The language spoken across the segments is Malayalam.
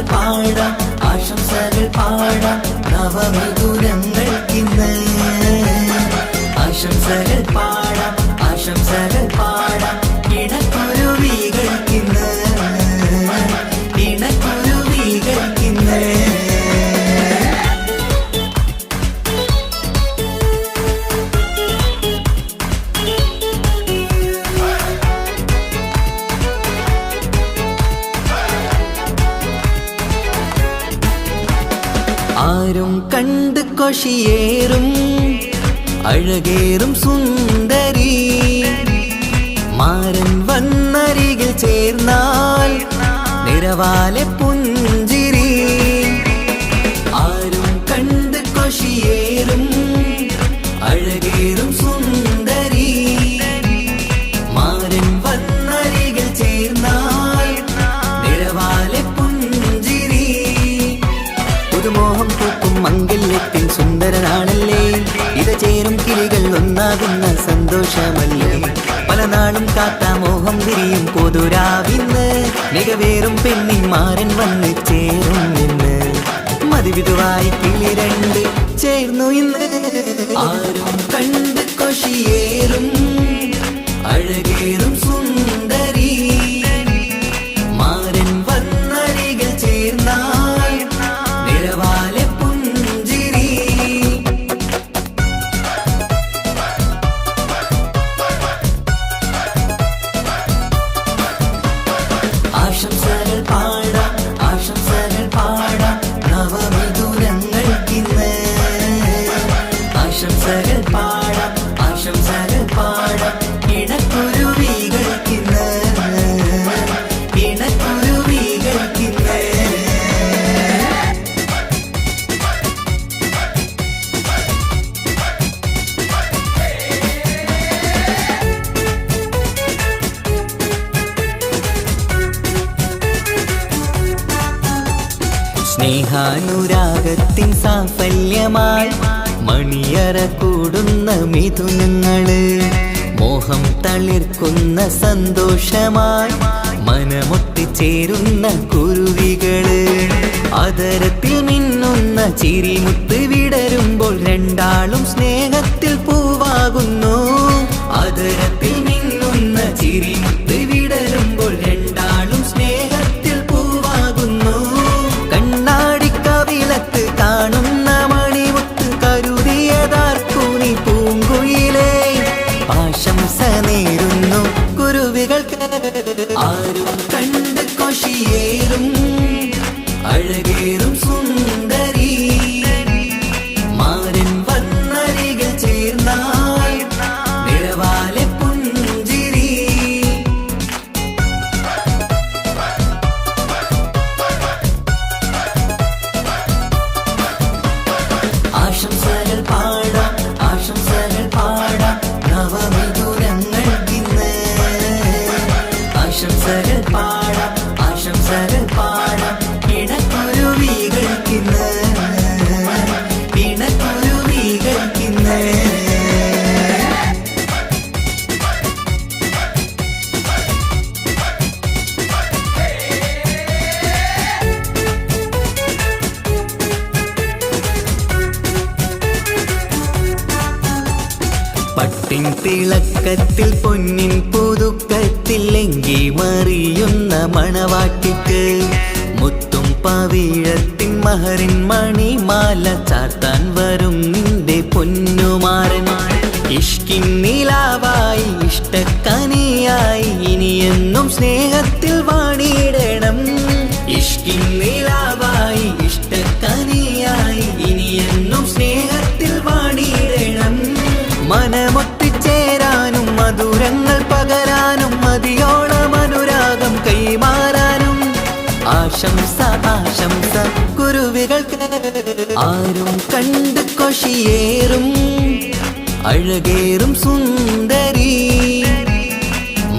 പാടാം ആശംസകൾ പാടാം നവമിഥുനങ്ങൾക്കിന്ന് ആശംസകൾ പാടാം ആശംസകൾ പാടാം ഇണക്കുരുവികൾക്കിന്ന് ഇണക്കുരുവികൾക്കിന്ന് ആരും കണ്ട് കൊഷിയേറും അഴകേറും സുന്ദരി മാരൻ വന്നരികിൽ ചേർന്നാൽ നിറവാലെ പുഞ്ചിരി ആരും കണ്ട് കൊഷിയേറും അഴകേറും സുന്ദരി മാരൻ വന്നരികിൽ ചേർന്നാൽ നിറവാലെ പുഞ്ചിരി പുതുമോഹം പൂക്കും മംഗല്യത്തിൻ സുന്ദരനാണല്ലേ ഇത് ചേരും കിളികൾ ഒന്നാകുന്ന സന്തോഷമല്ലേ പല നാളും കാത്ത മോഹം വിരിയും പൊതുരാവിന്ന് മികവേറും പെണ്ണിൻ മാരൻ വന്ന് ചേരും ഇന്ന് മതിവിധുവായി കിളി രണ്ട് ചേർന്നു ഇന്ന് ആരും കണ്ട് കൊഷിയേറും അഴകേറും സുന്ദരി മാരൻ വന്നരികിൽ ചേർന്നാൽ നിറവാലെ പുഞ്ചിരി ആശംസകൾ പാടാം ആശംസകൾ പാടാം നവമിഥുനങ്ങൾക്കിന്ന് ആശംസകൾ പാടാം ആശംസകൾ പാടാം ഇണക്കുരുവികൾക്കിന്ന് ഇണക്കുരുവികൾക്കിന്ന് സ്നേഹാനുരാഗത്തിൻ സാഫല്യമായി മണിയറ കൂടുന്ന മിഥുനങ്ങള് മോഹം തളിർക്കുന്ന സന്തോഷമായി മനമൊട്ടിച്ചേരുന്ന കുരുവികള് അതരത്തിൽ മിന്നുന്ന ചിരിമുത്ത് വിടരുമ്പോൾ രണ്ടാളും സ്നേഹത്തിൽ പൂവാകുന്നു അതരത്തിൽ മിന്നുന്ന ചിരിമുത്ത് വിടരുമ്പോൾ രണ്ടാളും സ്നേഹത്തിൽ പൂവാകുന്നു കണ്ണാടിക്കവിളത്ത് കാണുന്ന മണിമുത്ത് കരുതിയതാർക്കൂനി പൂങ്കുയിലേ ആശംസ നേരുന്നു കുരുവികൾക്ക് ആരും കണ്ട് കൊഷിയേറും അഴകേറും സുന്ദരി മാരൻ വന്നരികിൽ ചേർന്നാൽ നിറവാലെ പുഞ്ചിരി ആശംസകൾ പാടാം ആശംസകൾ പാടാം നവമിഥുനങ്ങൾക്കിന്ന് ആശംസകൾ പാടാം ആശംസകൾ പാടാം ഇണക്കുരുവികൾക്കിന്ന് ഇണക്കുരുവികൾക്കിന്ന് പട്ടിൻ തിളക്കത്തിൽ പൊന്നിൻ പുതുക്കത്തിൽ എങ്കി മറിയുന്ന മണവാട്ടിക്ക് മുത്തും പവിഴത്തിൻ മഹറിൻ മണിമാല ചാർത്താൻ വരും നിന്റെ പൊന്നുമാരൻ ഇഷ്കിൻ നിലാവായി ഇഷ്ടക്കനിയായി ഇനിയെന്നും സ്നേഹത്തിൽ വാണിയിടണം ഇഷ്കിൻ നിലാവായി ഇഷ്ടക്കനിയായി ഇനിയെന്നും സ്നേഹത്തിൽ വാണിയിടണം മനമൊത്തിച്ചേരാനും മധുരങ്ങൾ പകരാനും മതിയോളം അനുരാഗം കൈമാറാനും ആശംസ ആശംസ കുരുവികൾക്ക് ആരും കണ്ട് കൊഷിയേറും അഴകേറും സുന്ദരി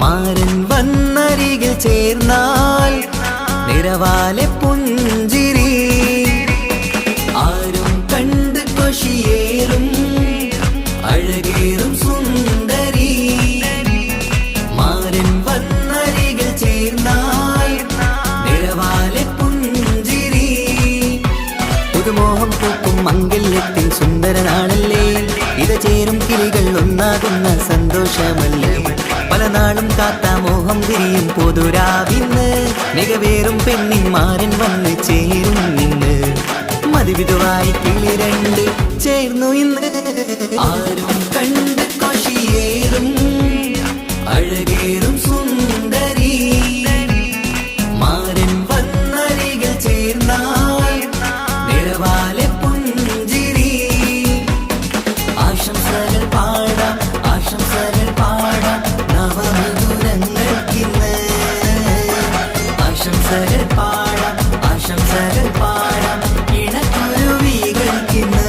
മാരൻ വന്നരികിൽ ചേർന്നാൽ നിറവാലെ പുഞ്ചിരി ആരും കണ്ട് കൊഷിയേറും അഴകേറും സുന്ദരി മാരൻ വന്നരികിൽ ചേർന്നാൽ നിറവാലെ പുഞ്ചിരി കിളികൾ ഒന്നാകുന്ന സന്തോഷമല്ലേ പല നാളും കാത്ത മോഹം തിരിയും പൊതുരാവിന്ന് മികവേറും പെണ്ണിന്മാരൻ വന്ന് ചേരും നിന്ന് മതിവിധുവായി കിളി രണ്ട് ചേർന്നു ഇന്ന് ആരും കണ്ട് കൊഷിയേറും അഴകേറും സുന്ദരി മാരൻ വന്നരികിൽ ചേർന്നാൽ നിറവാലെ പുഞ്ചിരി ആശംസകൾ പാടാം നവമധുരങ്ങൾക്കിന്ന് ആശംസകൾ പാടാം ഇണക്കുരുവികൾക്കിന്ന്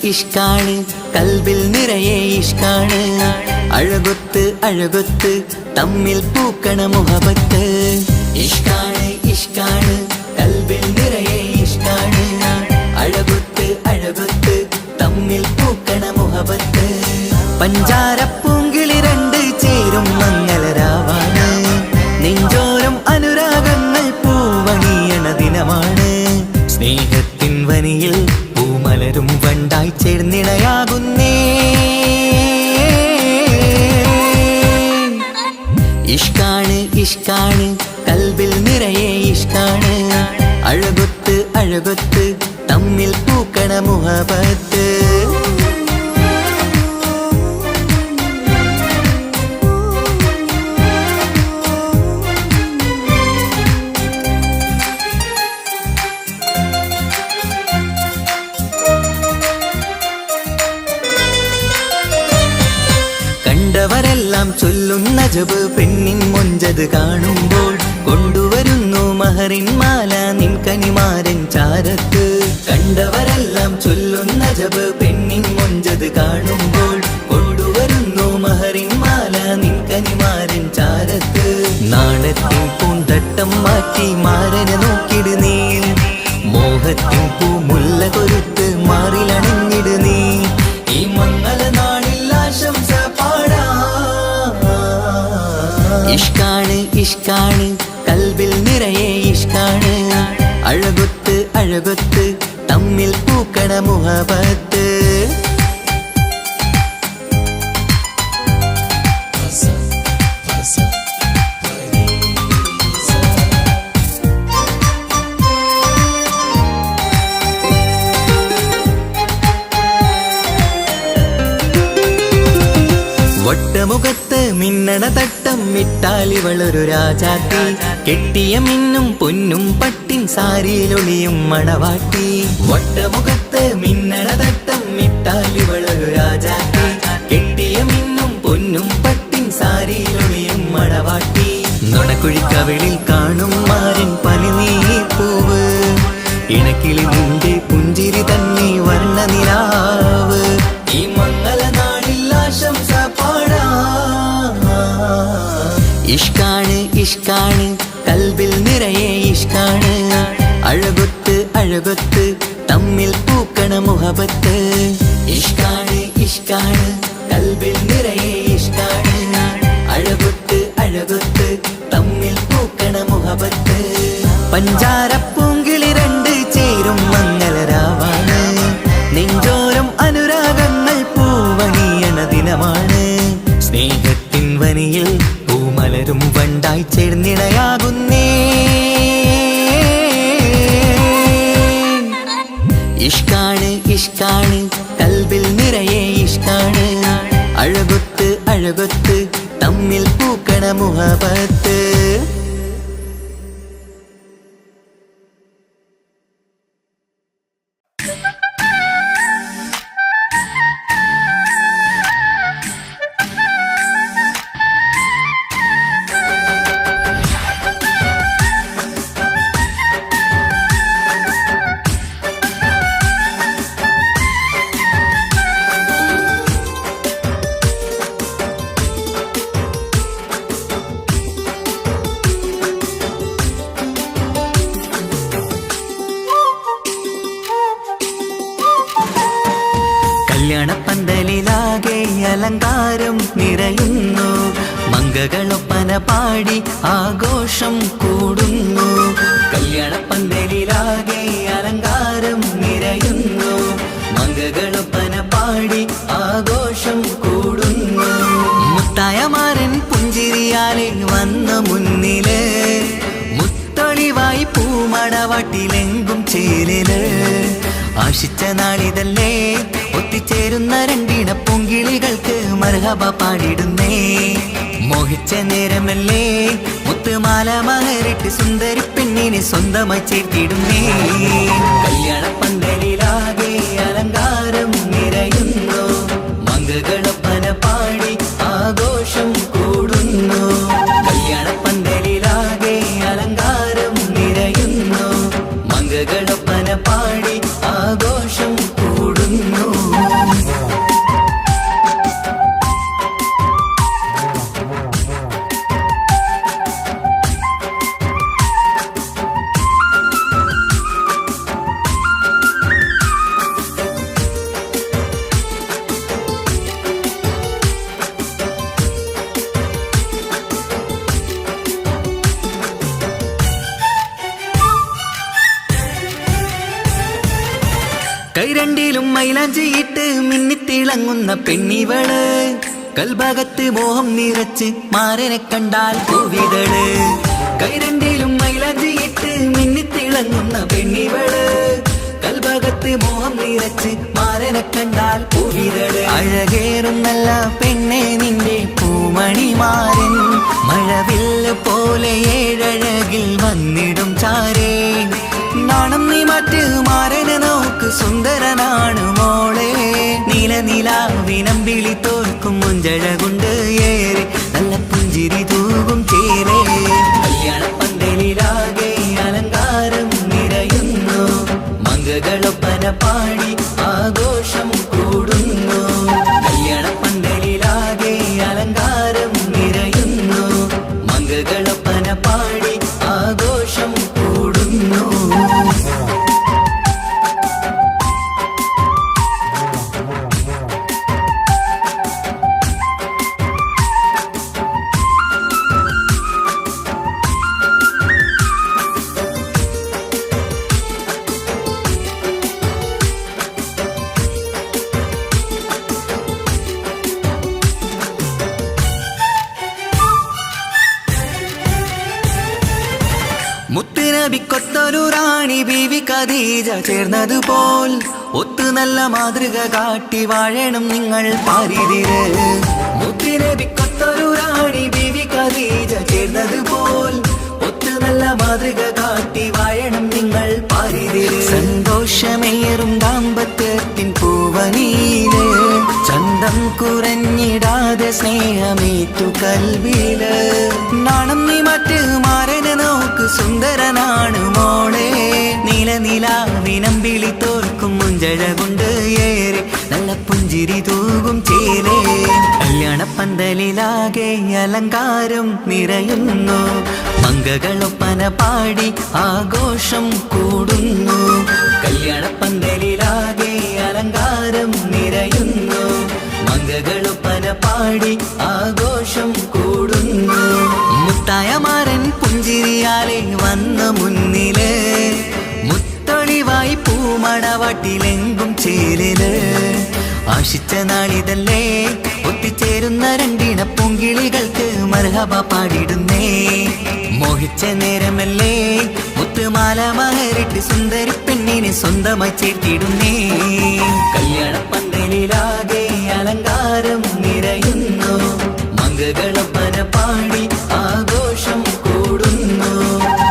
ഇഷ്കാണ് കൽബിൽ നിറയെ ഇഷ്കാണ് അഴകൊത്ത് തമ്മിൽ പൂക്കണ മുഹബത്ത് ഇഷ്കാണ് കൽബിൽ നിറയെ ഇഷ്കാണ് അഴകൊത്ത് തമ്മിൽ പൂക്കണ മുഹബത്ത് പഞ്ചാരപ്പൂങ്കിളി രണ്ട് ചേരും മംഗളരാവാണ് നെഞ്ചോരം അനുരാഗങ്ങൾ പൂവണിയണ ദിനമാണ് സ്നേഹത്തിൻ വനിയിൽ പൂമലരും വണ്ടായി ചേർന്നിണയാകുന്നേ ഇഷ്കാണ് കൽബിൽ നിറയെ ഇഷ്കാണ് അഴകൊത്ത് തമ്മിൽ പൂക്കണ മുഹബത്ത് കണ്ടവരെല്ലാം ചൊല്ലുന്ന ജബ് പെണ്ണിൻ മൊഞ്ചത് കാണുമ്പോൾ കൊണ്ടുവരുന്നു മഹറിൻ മാല നിൻ കനിമാരൻ ചാരത്ത് കണ്ടവരെല്ലാം ചൊല്ലുന്ന ജബ് പെണ്ണിൻ മൊഞ്ചത് കാണുമ്പോൾ കൊണ്ടുവരുന്നു മഹറിൻ മാല നിൻ കനിമാരൻ ചാരത്ത് നാണത്തിൻ പൂന്തട്ടം മാറ്റി മാരനെ നോക്കിട് നീ മോഹത്തിൻ പൂമുല്ല കൊരുത്ത് മാറിലണിഞ്ഞിട് നീ ഈ മംഗള നാളിൽ ആശംസ ഇഷ്കാണ് കൽബിൽ നിറയെ ഇഷ്കാണ് അഴകൊത്ത് തമ്മിൽ പൂക്കണ മുഹബത്ത് വട്ടമുഖത്ത് മിന്നണ തട്ടം മിട്ടാലിവളൊരു രാജാത്തി കെട്ടിയ മിന്നും പൊന്നും പട്ടിൻ സാരിയിലൊളിയും മണവാട്ടി വട്ടമുഖത്ത് മിന്നണ തട്ടം മിട്ടാലിവളൊരു രാജാത്തി കെട്ടിയ മിന്നും പൊന്നും പട്ടിൻ സാരിയിലൊളിയും മണവാട്ടി നുണക്കുഴിക്കവിളിൽ കാണും മാരൻ പനിനീർപ്പൂവ് ഇണക്കിളി നിന്റെ പുഞ്ചിരി തന്നെ വർണ്ണനിലാവ് ഈ മംഗള നാളിൽ ആശംസ ഇഷ്കാണ് കൽബിൽ നിറയെ ഇഷ്കാണ് അഴകൊത്ത് തമ്മിൽ പൂക്കണ മുഹബത്ത് ഇഷ്കാണ് കൽബിൽ നിറയെ ഇഷ്കാണ് അഴകൊത്ത് തമ്മിൽ പൂക്കണ മുഹബത്ത് പഞ്ചാരപ്പൂങ്കിളി രണ്ട് ചേരും മംഗളരാവാണ് നെഞ്ചോരം അനുരാഗങ്ങൾ പൂവണിയണ ദിനമാണ് സ്നേഹത്തിൻ വനിയിൽ പൂമലരും വണ്ടായി ചേർന്നിണയാകുന്നേ ഇഷ്കാണ് കൽബിൽ നിറയെ ഇഷ്കാണ് അഴകൊത്ത് തമ്മിൽ പൂക്കണ മുഹബത്ത് നിറയുന്നു, മംഗകളൊപ്പന പാടി ആഘോഷം കൂടുന്നു. കല്യാണപ്പന്തലിലാകെ അലങ്കാരം നിറയുന്നു, മംഗകളൊപ്പന പാടി ആഘോഷം കൂടുന്നു. മുത്തായമാരൻ പുഞ്ചിരിയാലെ വന്ന മുന്നില്, മുത്തൊളിവായി പൂമടവാട്ടിലെങ്കും ചേലില്. ആശിച്ച നാളിതല്ലേ ഒത്തിച്ചേരുന്ന രണ്ടിട പൊങ്കിളികൾക്ക് മർഹബ പാടിടുന്നേ. മോഹിച്ച നേരമല്ലേ മുത്തുമാല മഹരിട്ട് സുന്ദരി പെണ്ണിനെ സ്വന്തമായി ചേർത്തിടുന്നേ. കല്യാണപ്പന്തലിലാകെ അലങ്കാരം നിറയുന്നു, മംഗകളൊപ്പന പാടി ആഘോഷം കൂടുന്നു. കല്യാണപ്പന്തലിലാകെ അലങ്കാരം നിറയുന്നു, മംഗകളൊപ്പന പാടി ആഘോഷം കൂടുന്നു. കൈരണ്ടിലും മൈലാഞ്ചിയിട്ട് മിന്നിത്തിളങ്ങുന്ന പെണ്ണിവള്, കൽഭാഗത്ത് മോഹം നിറച്ച് മാരനെ കണ്ടാൽ പൂവിതള്. കൈരണ്ടിലും മൈലാഞ്ചിയിട്ട് മിന്നിത്തിളങ്ങുന്ന പെണ്ണിവള്, കൽഭാഗത്ത് മോഹം നിറച്ച് മാരനെ കണ്ടാൽ പൂവിതള്. അഴകേറും നല്ല പെണ്ണെ നിന്റെ പൂമണിമാരൻ, മഴവില്ല് പോലെ ഏഴഴകിൽ വന്നിടും ചാരേ. നാണം നീ മറ്റ് മാരനെ നോക്ക്, സുന്ദരനാണ് മോളെ. നീലനിലാവിനമ്പിളി തോൽക്കും മുഞ്ചഴകുണ്ട് ഏറെ, നല്ല പുഞ്ചിരി തൂകും ചേരേ. കല്യാണപ്പന്തലിലാകെ അലങ്കാരം നിറയുന്നു, മംഗകളൊപ്പന പാടി ആഘോഷം കൂടുന്നു. കല്യാണപ്പന്തലിലാകെ അലങ്കാരം നിറയുന്നു, മംഗകളൊപ്പന പാടി ആഘോഷം കൂടുന്നു. മുത്തുനബിക്കൊത്തൊരു റാണി ബീവി ഖദീജ ചേർന്നതുപോൽ, ഒത്തു നല്ല മാതൃക കാട്ടി വാഴണം നിങ്ങൾ പാരിതിര്. മുത്തുനബിക്കൊത്തൊരു റാണി ബീവി ഖദീജ ചേർന്നതുപോൽ, ഒത്തു നല്ല മാതൃക കാട്ടി വാഴണം നിങ്ങൾ പാരിതിര്. സന്തോഷമേറും ദാമ്പത്യത്തിൻ പൂവനീല്, ചന്തം കുറഞ്ഞിടാതെ സ്നേഹമേറ്റു കൽവില്. നാണം നീ മറ്റ് മാരനെ നോക്ക്, സുന്ദരനാണ് മോളെ. നീലനിലാവിനമ്പിളി തോൽക്കും മുഞ്ചഴകുണ്ട് ഏറെ, നല്ല പുഞ്ചിരി തൂകും ചേലേ. കല്യാണപ്പന്തലിലാകെ അലങ്കാരം നിറയുന്നു, മംഗകളൊപ്പന പാടി ആഘോഷം കൂടുന്നു. കല്യാണപ്പന്തലിലാകെ അലങ്കാരം നിറയുന്നു, മംഗകളൊപ്പന പാടി ആഘോഷം കൂടുന്നു. മുത്തായമാരൻ പുഞ്ചിരിയാലെ വന്ന മുന്നില്, മുത്തൊളിവായി പൂമടവാട്ടിലെങ്കും ചേലില്. ആശിച്ച നാളിതല്ലേ ഒത്തിച്ചേരുന്ന രണ്ടിട പൊങ്കിളികൾക്ക് മർഹബ പാടിടുന്നേ. മോഹിച്ച നേരമല്ലേ മുത്തുമാല മഹരിട്ട് സുന്ദരി പെണ്ണിനെ സ്വന്തമായി ചേർത്തിടുന്നേ. കല്യാണപ്പന്തലിലാകെ അലങ്കാരം നിറയുന്നു, മംഗകളൊപ്പന പാടി ആഘോഷം കൂടുന്നു.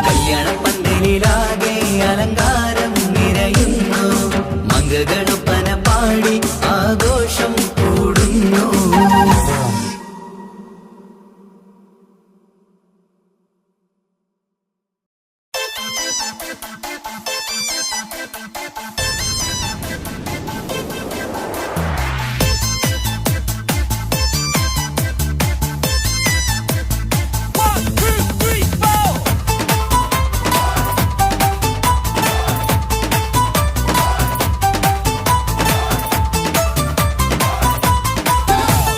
കല്യാണപ്പന്തലിലാകെ അലങ്കാരം നിറയുന്നു, മംഗകളൊപ്പന പാടി ആഘോഷം കൂടുന്നു.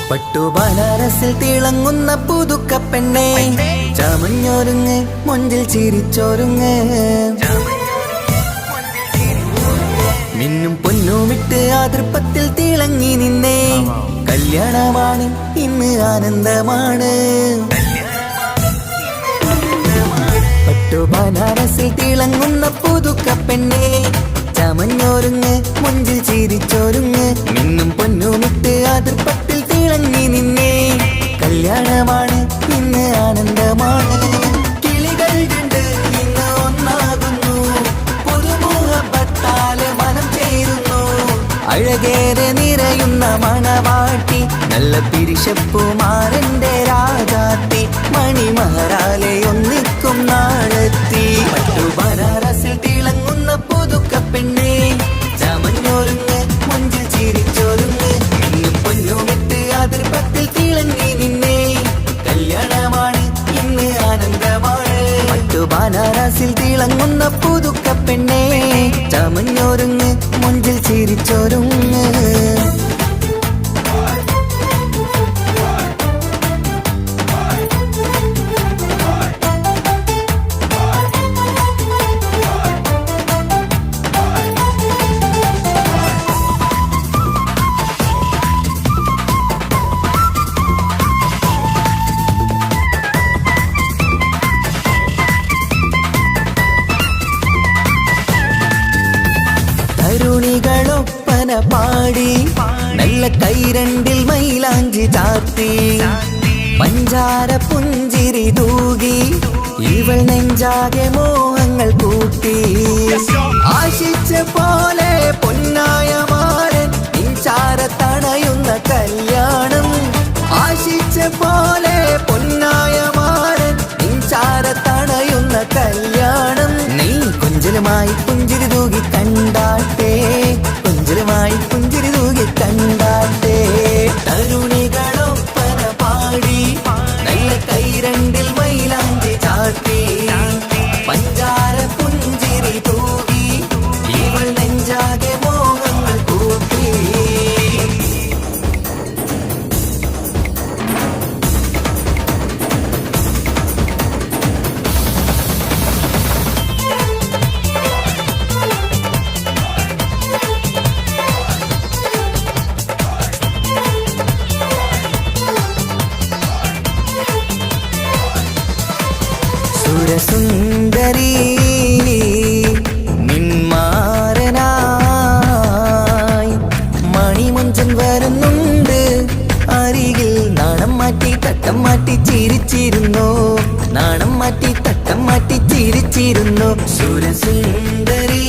പട്ടുബാലര ബനാറസിൽ തിളങ്ങുന്ന പുതുക്കപ്പെണ്ണേ ചമഞ്ഞൊരുങ്ങ് മുഞ്ചിൽ ചിരിച്ചൊരുങ്ങ് മിന്നും പൊന്നുമിട്ട് ആതൃപ്പത്തിൽ തിളങ്ങി നിന്നേ കല്യാണമാണ് ഇന്ന് ആനന്ദമാണ് പട്ടു ബനാറസിൽ തിളങ്ങുന്ന പുതുക്കപ്പെണ്ണേ ചമഞ്ഞൊരുങ്ങ് മുഞ്ചിൽ ചിരിച്ചൊരുങ്ങ് മിന്നും പൊന്നുമിട്ട് ആതൃപ്പത്തിൽ തിളങ്ങി നിന്നേ കല്യാണമാണ് ഇന്ന് ആനന്ദമാണ് കിളികൾ കണ്ട് ഇന്ന് ഒന്നാകുന്നു പുതുമുഖത്താല് മനം ചേരുന്നു അഴകേറെ നിറയുന്ന മണവാട്ടി നല്ല പിരിശപ്പുമാരന്റെ രാജാത്തി മണിമഹാരാലെ ഒന്നിക്കും നാളെത്തി പട്ടു ബനാറസിൽ തിളങ്ങുന്ന പുതുക്കപ്പെണ്ണേ ചമഞ്ഞൊരുങ്ങ് മുഞ്ചിൽ ചിരിച്ചൊരുങ്ങ് ഇന്നും പൊന്നുമിട്ട് അതിർപ്പത്തിൽ തിളങ്ങി നിന്നേ കല്യാണമാണ് ഇന്ന് ആനന്ദമാണ് പട്ടു ബനാറസിൽ തിളങ്ങുന്ന പുതുക്കപ്പെണ്ണേ ചമഞ്ഞൊരുങ്ങ് മുഞ്ചിൽ ചിരിച്ചൊരുങ്ങ് തരുണികളൊപ്പന പാടി നല്ല കൈരണ്ടിൽ മൈലാഞ്ചി ചാർത്തി പഞ്ചാര പുഞ്ചിരി തൂകി ഇവൾ നെഞ്ചാകെ മോഹങ്ങൾ കൂട്ടി ആശിച്ച പോലെ പൊന്നായ മാരൻ നിൻചാര തണയുന്ന കല്യാണം ആശിച്ച പോലെ പൊന്നായ മാരൻ നിൻചാര തണയുന്ന കല്യാണം നീ കൊഞ്ചലുമായി പുഞ്ചിരി തൂകി കണ്ടാട്ടെ കൊഞ്ചലുമായി പുഞ്ചിരി തൂകി കണ്ടാട്ടെ തരുണികളൊപ്പന പാടി നല്ല കൈരണ്ടിൽ മൈലാഞ്ചി ചാട്ടി പഞ്ചാര പുഞ്ചിരി തൂകി ഇവൾ നെഞ്ചാകെ മോഹങ്ങൾ കൂട്ടി സുരസുന്ദരി നിന്മാരനായി മണിമുഞ്ചൻ വരുന്നുണ്ട് അരികിൽ നാണം മാറ്റി തട്ടം മാറ്റി ചിരിച്ചിരുന്നു നാണം മാറ്റി തട്ടം മാറ്റി ചിരിച്ചിരുന്നു സുരസുന്ദരി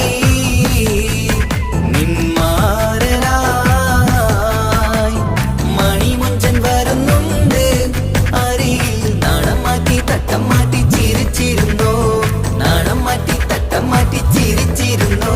നിന്മാരനായി മണിമുഞ്ചൻ വരുന്നുണ്ട് അരികിൽ നാണം മാറ്റി തട്ടം മാറ്റി ചിരിച്ചിരുന്നു നാണം മാറ്റി തട്ടം മാറ്റി ചിരിച്ചിരുന്നു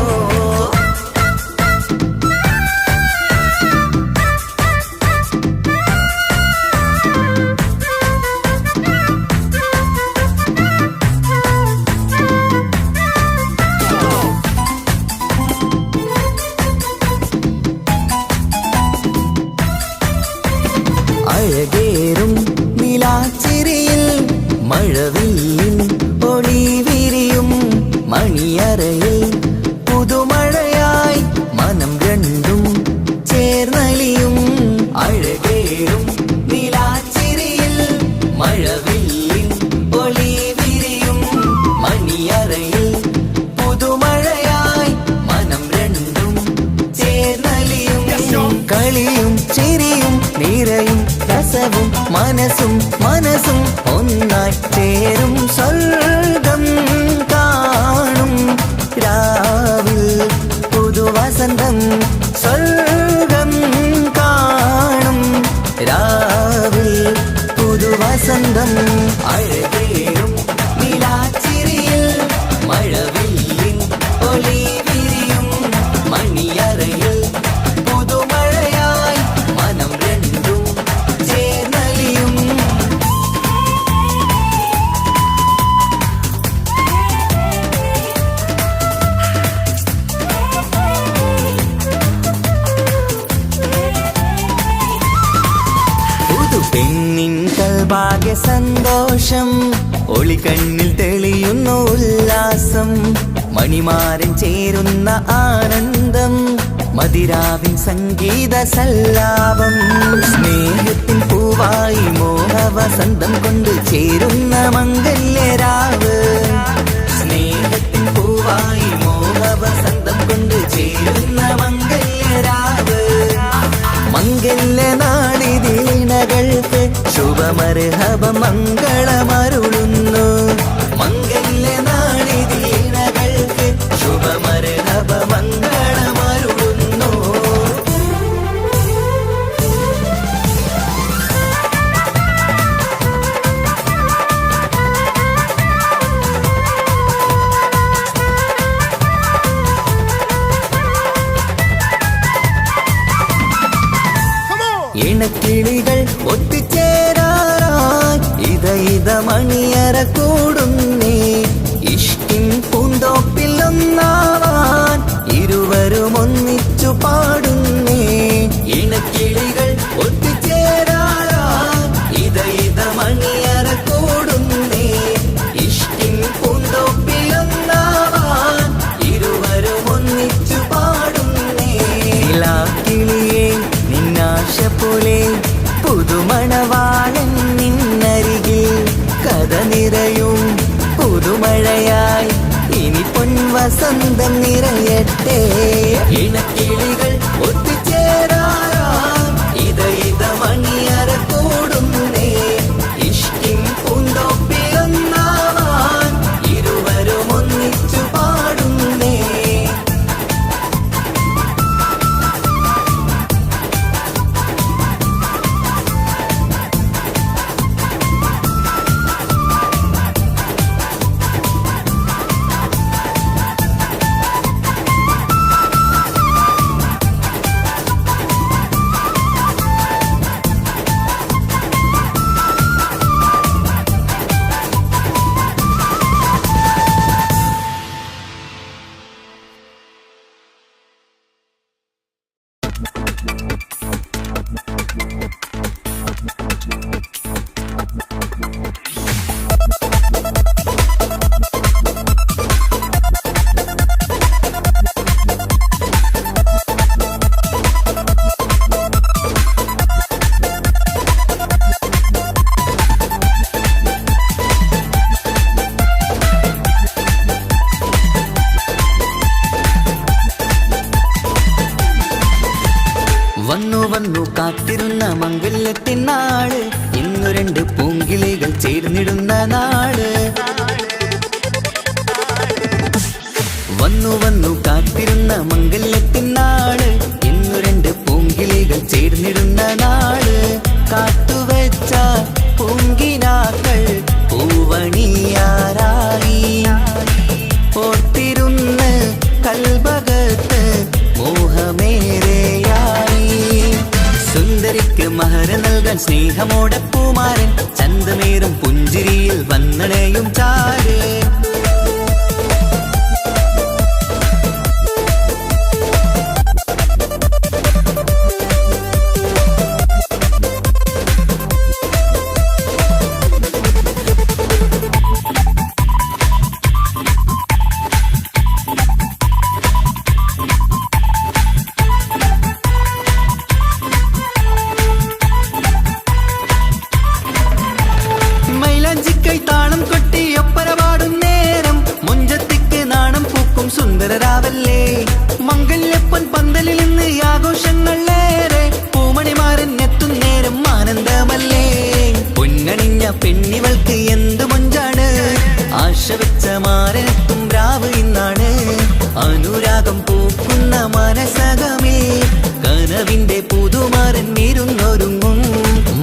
അഴകേറും നിലാച്ചിരിയിൽ മഴവില്ലിൻ ഒളി വിരിയും മണിയറയിൽ പുതുമഴയായി മനം രണ്ടും ചേർന്നലിയും അഴകേറും നിലാച്ചിരിയിൽ മഴവില്ലിൻ ഒളി വിരിയും മണിയറയിൽ പുതുമഴയായി മനം രണ്ടും ചേർന്നലിയും കളിയും ചിരിയും നിറയും രസവും മനസ്സും മനസ്സും ഒന്നായി ചേരും സ്വർഗം കാണും രാവിൽ പുതുവസന്തം സ്വർഗം കാണും രാവിൽ പുതുവസന്തം അഴകേറും നിലാച്ചിരിയിൽ മഴവില്ലിൻ ഒളി വിരിയും മണിയറയിൽ പുതുമഴയായി മനം രണ്ടും ചേർന്നലിയും പുതുപെണ്ണി ഇന്ന് ഭാഗ്യ സന്തോഷം, ഒളിക്കണ്ണിൽ തെളിയുന്നു ഉല്ലാസം, മണിമാരൻ ചേരുന്ന ആനന്ദം, മതിരാവിൻ സംഗീത സല്ലാപം. സ്നേഹത്തിൻ പൂവായി മോഹവസന്തം കൊണ്ട് ചേരുന്ന മംഗല്യരാവ്, സ്നേഹത്തിൻ പൂവായി മോഹവസന്തം കൊണ്ട് ചേരുന്ന മംഗല്യരാവ്. മംഗല്യ നാളിതീണകൾക്ക് ശുഭമർഹബ മംഗളമരുളുന്നു, മംഗല്യ നാളിതീണകൾക്ക് ശുഭമർഹബ മംഗളമരുളുന്നു. ഇണക്കിളികൾ ഒത്തുചേരാറായി ഇത മണിയറ കൂടുന്നേ, ഇഷ്കിൻ പൂന്തോപ്പിൽ ഒന്നാവാൻ ഇരുവരും ഒന്നിച്ചു പാടുന്നേ. ഇണക്കിളികൾ ഒത്തുചേരാറായി ഇത മണിയറ കൂടുന്നേ, ഇഷ്കിൻ പൂന്തോപ്പിൽ ഒന്നാവാൻ ഇരുവരും ഒന്നിച്ചു പാടുന്നേ. കിളിയേ നിന്നാശ പോലെ പുതുമണവാളൻ നിന്നരികിൽ കഥ നിറയും പുതുമഴയായി ഇനി പൊൻവസന്തം നിറയട്ടെ. ഇണക്കിളികൾ ഒത്തുചേരാറാം ഇത മണിയറ കൂടുന്നേ, ഇഷ്കിൻ പൂന്തോപ്പിലൊന്നാവാൻ ഇരുവരും ഒന്നിച്ചു പാടുന്നേ. വന്നു വന്നു കാത്തിരുന്ന മംഗല്യത്തിൻ നാള്, ഇന്നു രണ്ട് പൂങ്കിളികൾ ചേർന്നിടുന്ന നാള്. വന്നു വന്നു കാത്തിരുന്ന മംഗല്യത്തിൻ നാള്, ഇന്നു രണ്ട് പൂങ്കിളികൾ ചേർന്നിടുന്ന നാള്. കാത്തുവെച്ച പൂങ്കിനാക്കൾ പൂവണിയാറായി, ഓർത്തിരുന്ന് കൽബകത്ത് മോഹമേറെയായി. സുന്ദരിക്ക് മഹർ നൽകാൻ സ്നേഹമോടെ പൂമാരൻ, ചന്തമേറും പുഞ്ചിരിയിൽ വന്നണയും ചാര്. താളം കൊട്ടി ഒപ്പര പാടും നേരം, മുഞ്ചത്തിക്ക് നാണം പൂക്കും സുന്ദരരാവല്ലേ. മംഗല്യപ്പൻ പന്തലിൽ നിന്ന് ആഘോഷങ്ങളേറെ, പൂമണിമാരൻ എത്തും നേരം ആനന്ദമല്ലേ. പൊന്നണിഞ്ഞ പെണ്ണിവൾക്ക് എന്തു മൊഞ്ചാണ്, ആശ വെച്ച മാരനെത്തും രാവ് ഇന്നാണ്. അനുരാഗം പൂക്കുന്ന മനസകമേ, കനവിന്റെ പുതുമാരൻ ഇരുന്നൊരുങ്ങും.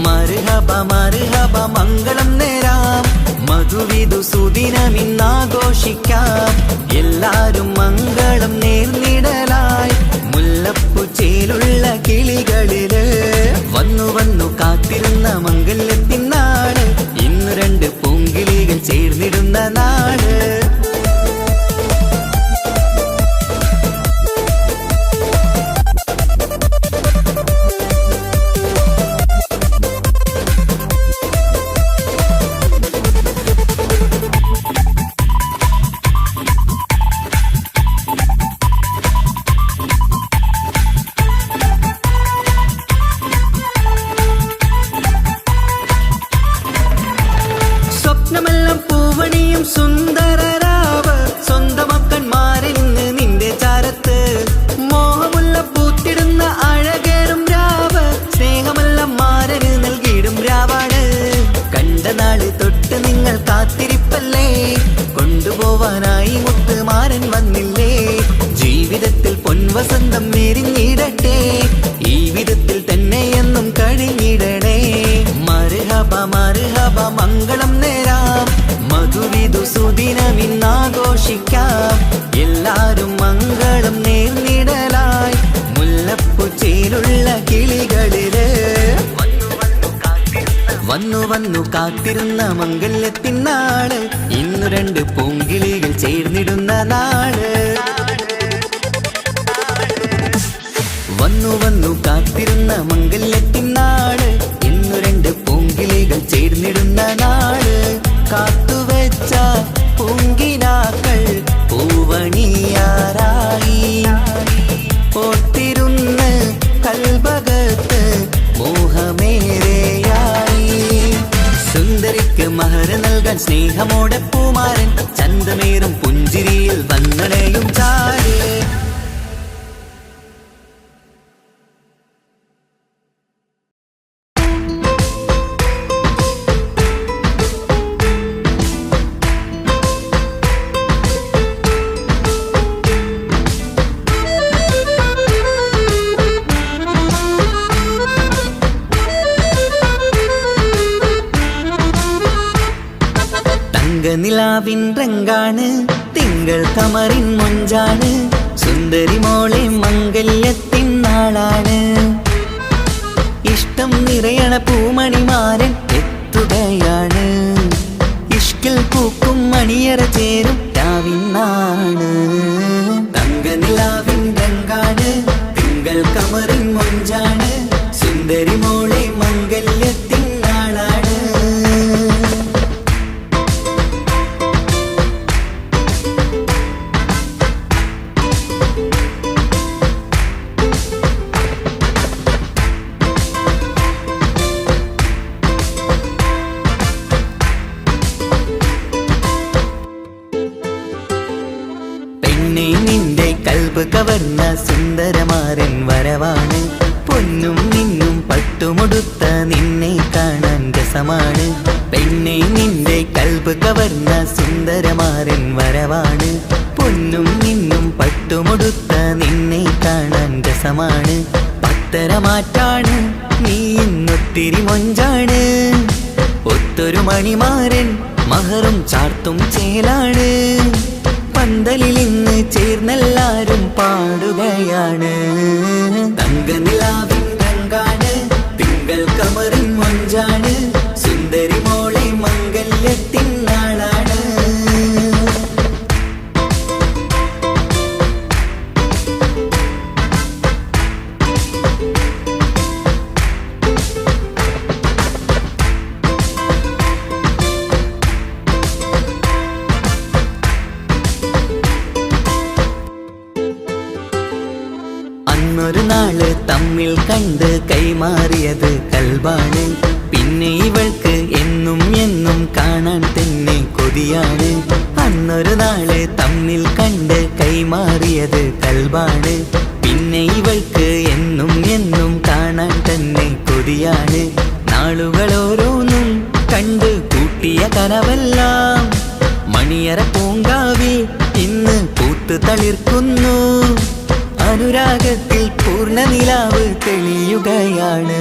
മർഹബ മർഹബ മംഗളം നേരാം, മധുവിധു സുദിനമിന്നാഘോഷിക്കാം. എല്ലാരും മംഗളം നേർന്നിടലായി മുല്ലപ്പു ചേലുള്ള കിളികളില്. വന്നു വന്നു കാത്തിരുന്ന മംഗല്യത്തിൻ നാള്, ഇന്നു രണ്ട് പൂങ്കിളികൾ ചേർന്നിടുന്ന നാള്. സുന്ദരരാവ് സ്വന്തമക്കന്മാരിന്ന് നിന്റെ ചാരത്ത് മോഹമുള്ള പൂത്തിടുന്ന അഴകേറും രാവ് സ്നേഹമെല്ലാം മാരന് നൽകിയിടും രാവാണ്. കണ്ട നാള് തൊട്ട് നിങ്ങൾ കാത്തിരിപ്പല്ലേ, കൊണ്ടുപോവാനായി മുത്തുമാരൻ വന്നില്ലേ. ജീവിതത്തിൽ പൊൻവസന്തം എരിഞ്ഞിടട്ടെ, ഈ വിധത്തിൽ തന്നെ എന്നും കഴിഞ്ഞിടണേ. മർഹബ മർഹബ മംഗളം നേരാം, മധുവിധു സുദിനമിന്നാഘോഷിക്കാം. എല്ലാരും മംഗളം നേർന്നിടലായി മുല്ലപ്പൂ ചേലുള്ള കിളികളില് വന്നു വന്നു കാത്തിരുന്ന മംഗല്യത്തിനാള്. ഇന്നു രണ്ട് പൂങ്കിളികൾ ചേർന്നിടുന്ന നാള്. വന്നു വന്നു കാത്തിരുന്ന മംഗല്യത്തിനാള്. ഇന്നു രണ്ട് പൂങ്കിളികൾ ചേർന്നിടുന്ന നാള്. കാത്തുവെച്ച പൂങ്കിനാക്കൾ പൂവണിയാറായി ഓർത്തിരുന്ന് കൽബകത്ത് മോഹമേറെയായി. സുന്ദരിക്ക് മഹർ നൽകാൻ സ്നേഹമോടെ പൂമാരൻ ചന്തമേറും പുഞ്ചിരിയിൽ വന്നണയും ചാര്. നിലാവിൻ രംഗാണ്, തിങ്കൾ കമറിൻ മൊഞ്ചാണ്, സുന്ദരി മോളെ മംഗല്യത്തിൻ നാളാണ്. ഇഷ്ടം നിറയണ പൂമണിമാരൻ എത്തുകയാണ്. ഇഷ്കിൽ പൂക്കും മണിയറ ചേരും രാവിനാണ്. തങ്ക നിലാവിൻ രംഗാണ്, തിങ്കൾ കമറിൻ മൊഞ്ചാണ്, സുന്ദരി മോളെ മംഗല്യത്തിൻ നാളാണ്. നിന്റെ കൽബ് കവർന്ന സുന്ദരമാരൻ വരവാണ്. പൊന്നും നിന്നും പട്ടുമുടുത്ത നിന്നെ കാണാൻ രസമാണ്. പെണ്ണെ നിന്റെ കൽബ് കവർന്ന സുന്ദരമാരൻ വരവാണ്. പൊന്നും നിന്നും പട്ടുമുടുത്ത നിന്നെ കാണാൻ രസമാണ്. പത്തരമാറ്റാണ് നീ ഇന്നൊത്തിരി മൊഞ്ചാണ്. ഒത്തൊരു മണിമാരൻ മഹറും ചാർത്തും ചേലാണ്. പന്തലിൽ ഇന്ന് ചേർന്നെല്ലാരും പാടുകയാണ്. തങ്കനിലാവിൻ രംഗാണ്, തിങ്കൾ കമറിൻ മൊഞ്ചാണ്, സുന്ദരി മോളെ മംഗല്യത്തിൻ നാളാണ്. അന്നൊരു നാള് തമ്മിൽ കണ്ട് കൈമാറിയത് കൽബാണ്. പിന്നെ ഇവൾക്ക് എന്നും എന്നും കാണാൻ തന്നെ കൊതിയാണ്. അന്നൊരു നാള് തമ്മിൽ കണ്ട് കൈമാറിയത് കൽബാണ്. പിന്നെ ഇവൾക്ക് എന്നും എന്നും കാണാൻ തന്നെ കൊതിയാണ്. നാളുകൾ ഓരോന്നും കണ്ട് കൂട്ടിയ കനവെല്ലാം മണിയറ പൂങ്കാവിൽ ഇന്ന് പൂത്ത് തളിർക്കുന്നു. അനുരാഗത്തിൽ പൂർണ്ണ നിലാവ് തെളിയുകയാണ്.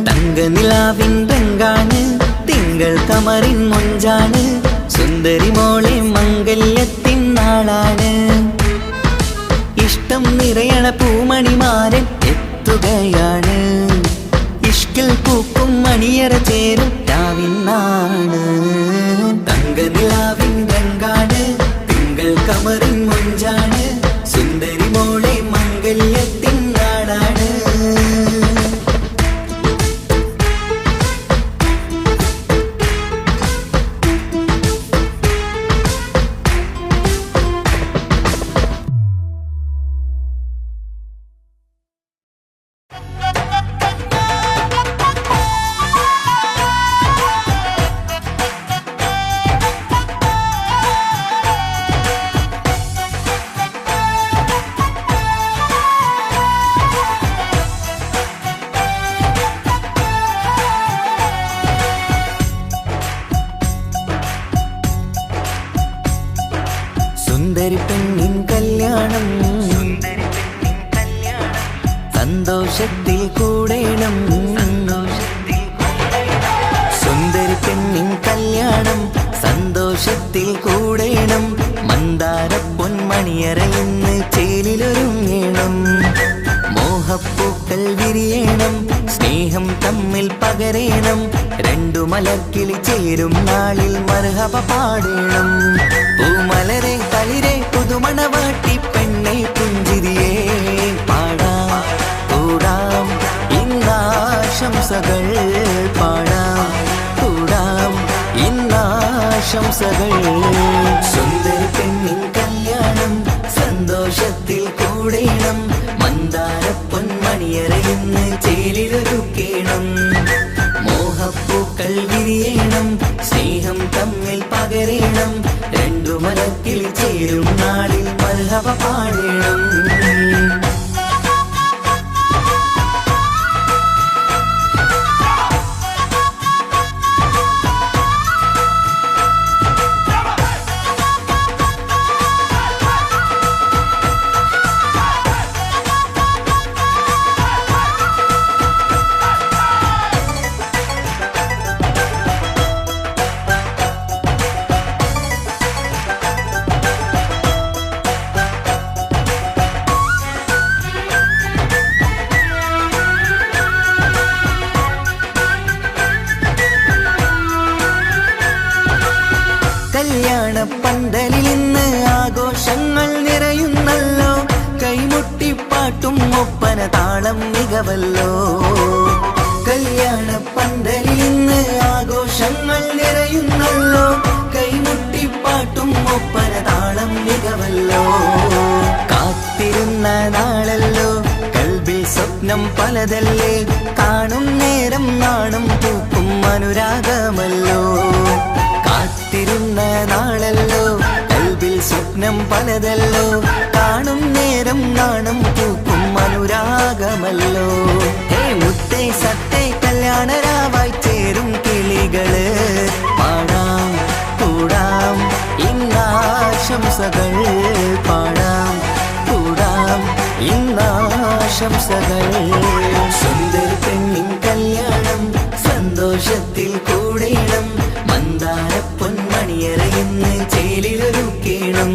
തങ്ക നിലാവിൻ രംഗാണ്, തിങ്കൾ കമറിൻ മൊഞ്ചാണ്, സുന്ദരി മോളെ മംഗല്യത്തിൻ നാളാണ്. ഇഷ്ടം നിറയണ പൂമണിമാരൻ എത്തുകയാണ്. ഇഷ്കിൽ പൂക്കും മണിയറ ചേരും രാവിനാണ്. തങ്ക നിലാവിൻ രംഗാണ്, തിങ്കൾ കമറിൻ മൊഞ്ചാണ്, സുന്ദരി മോളെ മംഗല്യത്തിൻ നാളാണ്. വിരിയണം സ്നേഹം തമ്മിൽ പകരേണം രണ്ടു മലർക്കിളി ചേരും നാളിൽ മർഹബ പാടേണം പൂമലരെ തളിരെ പുതുമണവാട്ടി പെണ്ണെ പുഞ്ചിരിയേ പാടാം കൂടാം ഇന്നാശംസകൾ പാടാം കൂടാം ഇന്നാശംസകൾ സുന്ദരി പെണ്ണിൻ കല്യാണം സന്തോഷത്തിൽ കൂടേണം മന്ദാരപ്പൊന്മണിയറയിന്ന് ചേലിലൊരുക്കേണം മോഹപ്പൂക്കൾ വിരിയണം സ്നേഹം തമ്മിൽ പകരേണം രണ്ടു മലക്കിളി ചേരും നാളിൽ മർഹബ പാടേണം പന്തലിൽ ഇന്ന് ആഘോഷങ്ങൾ നിറയുന്നല്ലോ കൈമുട്ടിപ്പാട്ടും ഒപ്പന താളം മികവല്ലോ കല്യാണ പന്തലിൽ ഇന്ന് ആഘോഷങ്ങൾ നിറയുന്നല്ലോ കൈമുട്ടിപ്പാട്ടും ഒപ്പന താളം മികവല്ലോ കാത്തിരുന്ന നാളല്ലോ കൽബിൽ സ്വപ്നം പലതല്ലേ കാണും നേരം നാണം പൂക്കും അനുരാഗമല്ലോ കാത്തിരുന്ന നാളല്ലോ കൽബിൽ സ്വപ്നം പലതല്ലോ കാണും നേരം നാണം പൂക്കും അനുരാഗമല്ലോ ഹേ മുത്തേ സത്തേ കല്യാണരാവായി ചേരും കിളികള് പാടാം കൂടാം ഇന്നാശംസകൾ പാടാം കൂടാം ഇന്നാശംസകൾ സുന്ദരി പെണ്ണിൻ കല്യാണം സന്തോഷത്തിൽ കൂടേണം മന്ദാരപ്പൊന്മണിയറയിന്ന് ചേലിലൊരുക്കേണം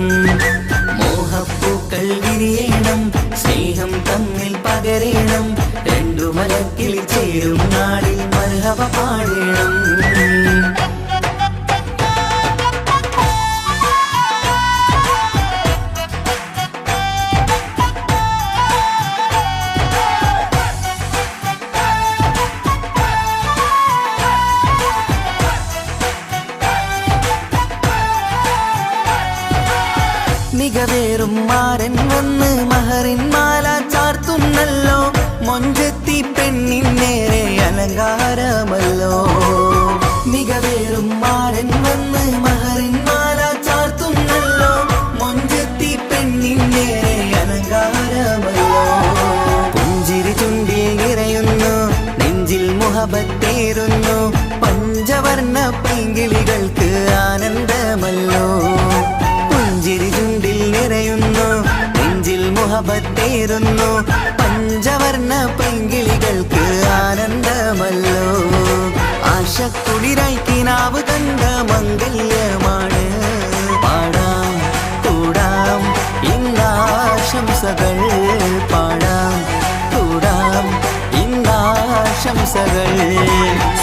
മോഹപ്പൂക്കൾ വിരിയണം സ്നേഹം തമ്മിൽ പകരേണം രണ്ടു മലക്കിളി ചേരും നാളിൽ മർഹബ പാടേണം മികവേറും മാരൻ വന്ന് മഹറിൻ മാല ചാർത്തുന്നല്ലോ മൊഞ്ചെത്തി പെണ്ണിൻ നേരെ അലങ്കാരമല്ലോ മികവേറും മാരൻ വന്ന് മഹറിൻ മാല ചാർത്തുന്നല്ലോ മൊഞ്ചെത്തി പെണ്ണിൻ നേരെ അലങ്കാരമല്ലോ പുഞ്ചിരി ചുണ്ടിൽ നിറയുന്നു നെഞ്ചിൽ മുഹബത്തേറുന്നു പഞ്ചവർണ്ണ പൈങ്കിളികൾക്ക് ആനന്ദമല്ലോ പുഞ്ചിരി ചുണ്ടിൽ നിറയുന്നു നെഞ്ചിൽ മുഹബത്തേറുന്നു പഞ്ചവർണ്ണ പൈങ്കിളികൾക്ക് ആനന്ദമല്ലോ ആശക്കുളിരായി കിനാവ് കണ്ട മംഗല്യമാണ് പാടാം കൂടാം ഇന്നാശംസകൾ പാടാം കൂടാം ഇന്നാശംസകൾ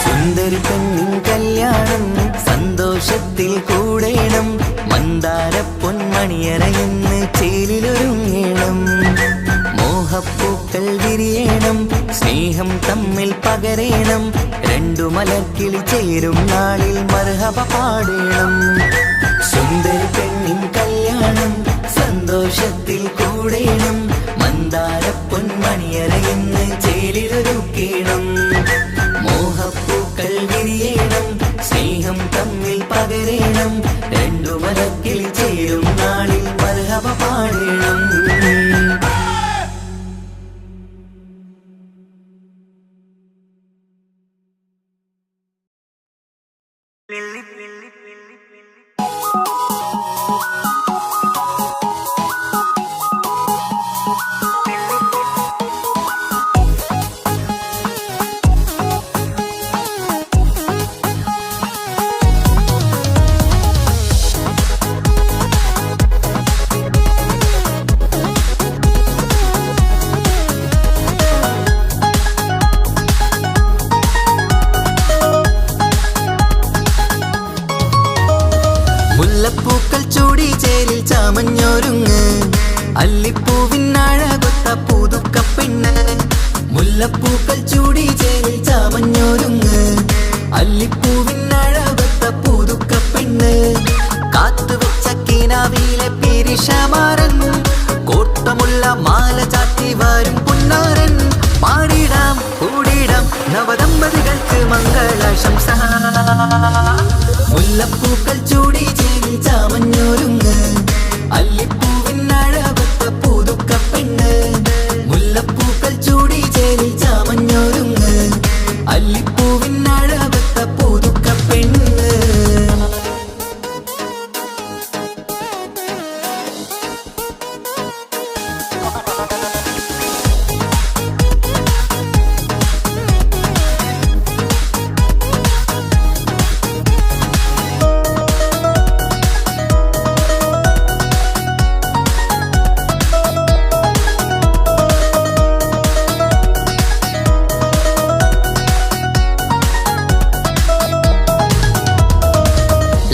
സുന്ദരി പെണ്ണിൻ കല്യാണം സന്തോഷത്തിൽ കൂടേണം മന്ദാരപ്പൊന്മണിയറയിന്ന് ചേലിലൊരുങ്ങേണം മോഹപ്പൂക്കൾ വിരിയണം സ്നേഹം തമ്മിൽ പകരേണം രണ്ടു മലക്കിളി ചേരും നാളിൽ മർഹബ പാടേണം സുന്ദരി പെണ്ണിൻ കല്യാണം സന്തോഷത്തിൽ കൂടേണം മന്ദാരപ്പൊന്മണിയറയിന്ന് ചേലിലൊരുക്കേണം മോഹപ്പൂക്കൾ വിരിയണം സ്നേഹം തമ്മിൽ പകരേണം രണ്ടു മലക്കിളി ചേരും നാളിൽ മർഹബ പാടേണം മുല്ലപ്പൂക്കൾ ചൂടി ചേരിൽ ചാമഞ്ഞൊരുങ്ങ് അല്ലിപ്പൂവിനഴകൊത്ത പുതുക്കപ്പെണ്ണ് മുല്ലപ്പൂക്കൾ ചൂടി ചേരിൽ ചാമഞ്ഞൊരുങ്ങ് അല്ലിപ്പൂവിനഴകൊത്ത പുതുക്കപ്പെണ്ണ് കാത്തുവെച്ച കിനാവിലെ പിരിശമാരൻ കോട്ടമുള്ള മാല ചാത്തി വരും പുന്നാരൻ പാടിടാം കൂടിടാം നവദമ്പതികൾക്ക് മംഗളാശംസ മുല്ലപ്പൂക്കൾ ചൂടി ചേരി ചാമഞ്ഞൊരുങ്ങ് അല്ലിപ്പൂവിനഴകൊത്ത പുതുക്കപ്പെണ്ണ് മുല്ലപ്പൂക്കൾ ചൂടി ചേരി ചാമഞ്ഞൊരുങ്ങ് അല്ലിപ്പൂവിനഴകൊത്ത പുതുക്കപ്പെണ്ണ്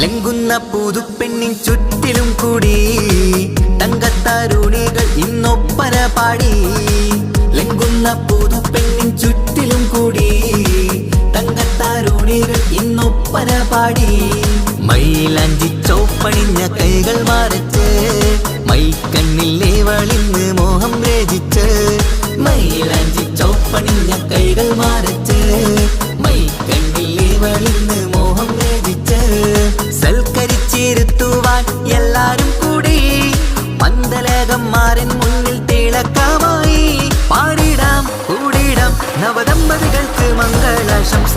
ലംഘുന്ന പുതുപ്പെണ്ണിൻ ചുറ്റിലും കൂടി തങ്കത്താരുണികൾ ഇന്നൊപ്പന പാടി ലംഘുന്ന പുതുപ്പെണ്ണിൻ ചുറ്റിലും കൂടി തങ്കത്താരുണികൾ ഇന്നൊപ്പന പാടി മൈലാഞ്ചി ചോപ്പണിഞ്ഞ കൈകൾ മറച്ച് മൈക്കണ്ണിലെ വളിന്ന് മോഹം രചിച്ച് മൈലാഞ്ചി ചോപ്പണിഞ്ഞ കൈകൾ മറച്ച് മൈക്കണ്ണിലെ വളിന്ന് മോഹം രചിച്ച് സൽക്കരിച്ചിരുത്തുവാൻ എല്ലാരും കൂടി പന്തലകന്മാരൻ മുന്നിൽ തിളക്കമായി പാടിടാം കൂടിടാം നവദമ്പതികൾക്ക് മംഗളാശംസ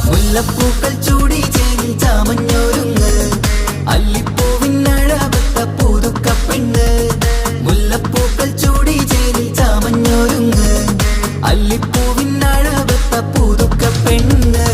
മുല്ലപ്പൂക്കൾ ചൂടി ചേരി ചാമഞ്ഞൊരുങ്ങ് അല്ലിപ്പൂവിനഴകൊത്ത പുതുക്കപ്പെണ്ണ് മുല്ലപ്പൂക്കൾ ചൂടി ചേരി ചാമഞ്ഞൊരുങ്ങ് അല്ലിപ്പൂവിനഴകൊത്ത പുതുക്കപ്പെണ്ണ്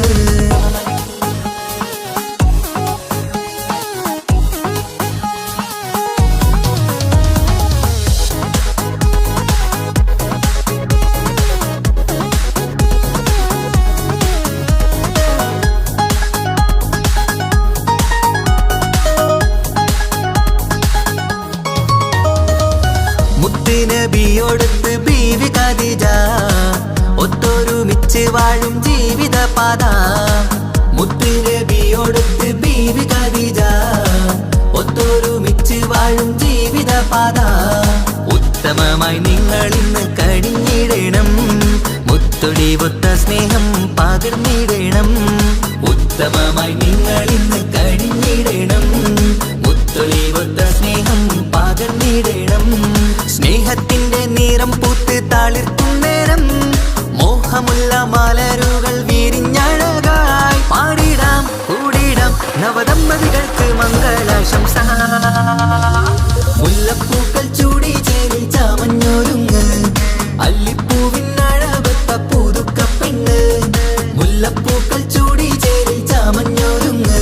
നബിയോടൊത്ത് ബീവി ഖദീജ ഒത്തൊരുമിച്ച് വാഴും ജീവിത പാത മുത്ത് നബിയോടൊത്ത് ബീവി ഖദീജ ഒത്തൊരുമിച്ച് വാഴും ജീവിത പാത ഉത്തമമായി നിങ്ങൾ ഇന്ന് കഴിഞ്ഞിടണം മുത്തൊടിവൊത്ത സ്നേഹം പകർന്നിടണം ഉത്തമമായി നിങ്ങൾ ഇന്ന് കഴിഞ്ഞിടണം മുത്തൊടിവൊത്ത സ്നേഹം പകർന്നിടണം സ്നേഹത്തിന്റെ നിറം പൂത്ത് താളിർക്കും നേരം മോഹമുള്ള മലരുകൾ വിരിഞ്ഞഴകായി പാടിടാം കൂടിടാം നവദമ്പതികൾക്ക് മംഗളാശംസ മുല്ലപ്പൂക്കൾ ചൂടി ചേരി ചാമഞ്ഞൊരുങ്ങ് അല്ലിപ്പൂവിനഴകൊത്ത പുതുക്കപ്പെണ്ണ് മുല്ലപ്പൂക്കൾ ചൂടി ചേരി ചാമഞ്ഞൊരുങ്ങ്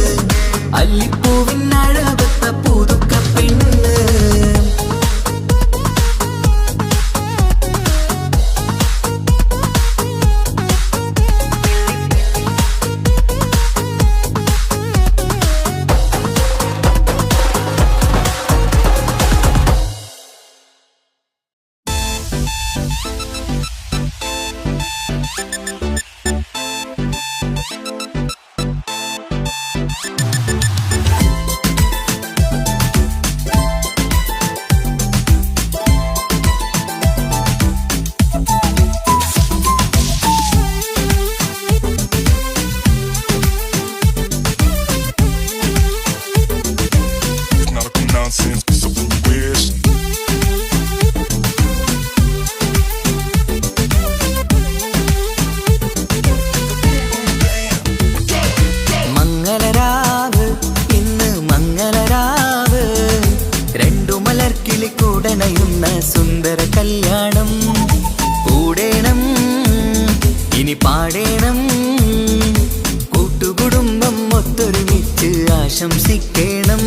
അല്ലിപ്പൂവിനഴകൊത്ത പുതുക്കപ്പെണ്ണ് കൂടണയുന്ന സുന്ദര കല്യാണം കൂടേണം ഇനി പാടേണം കൂട്ടുകുടുംബം ഒത്തൊരുമിച്ച് ആശംസിക്കണം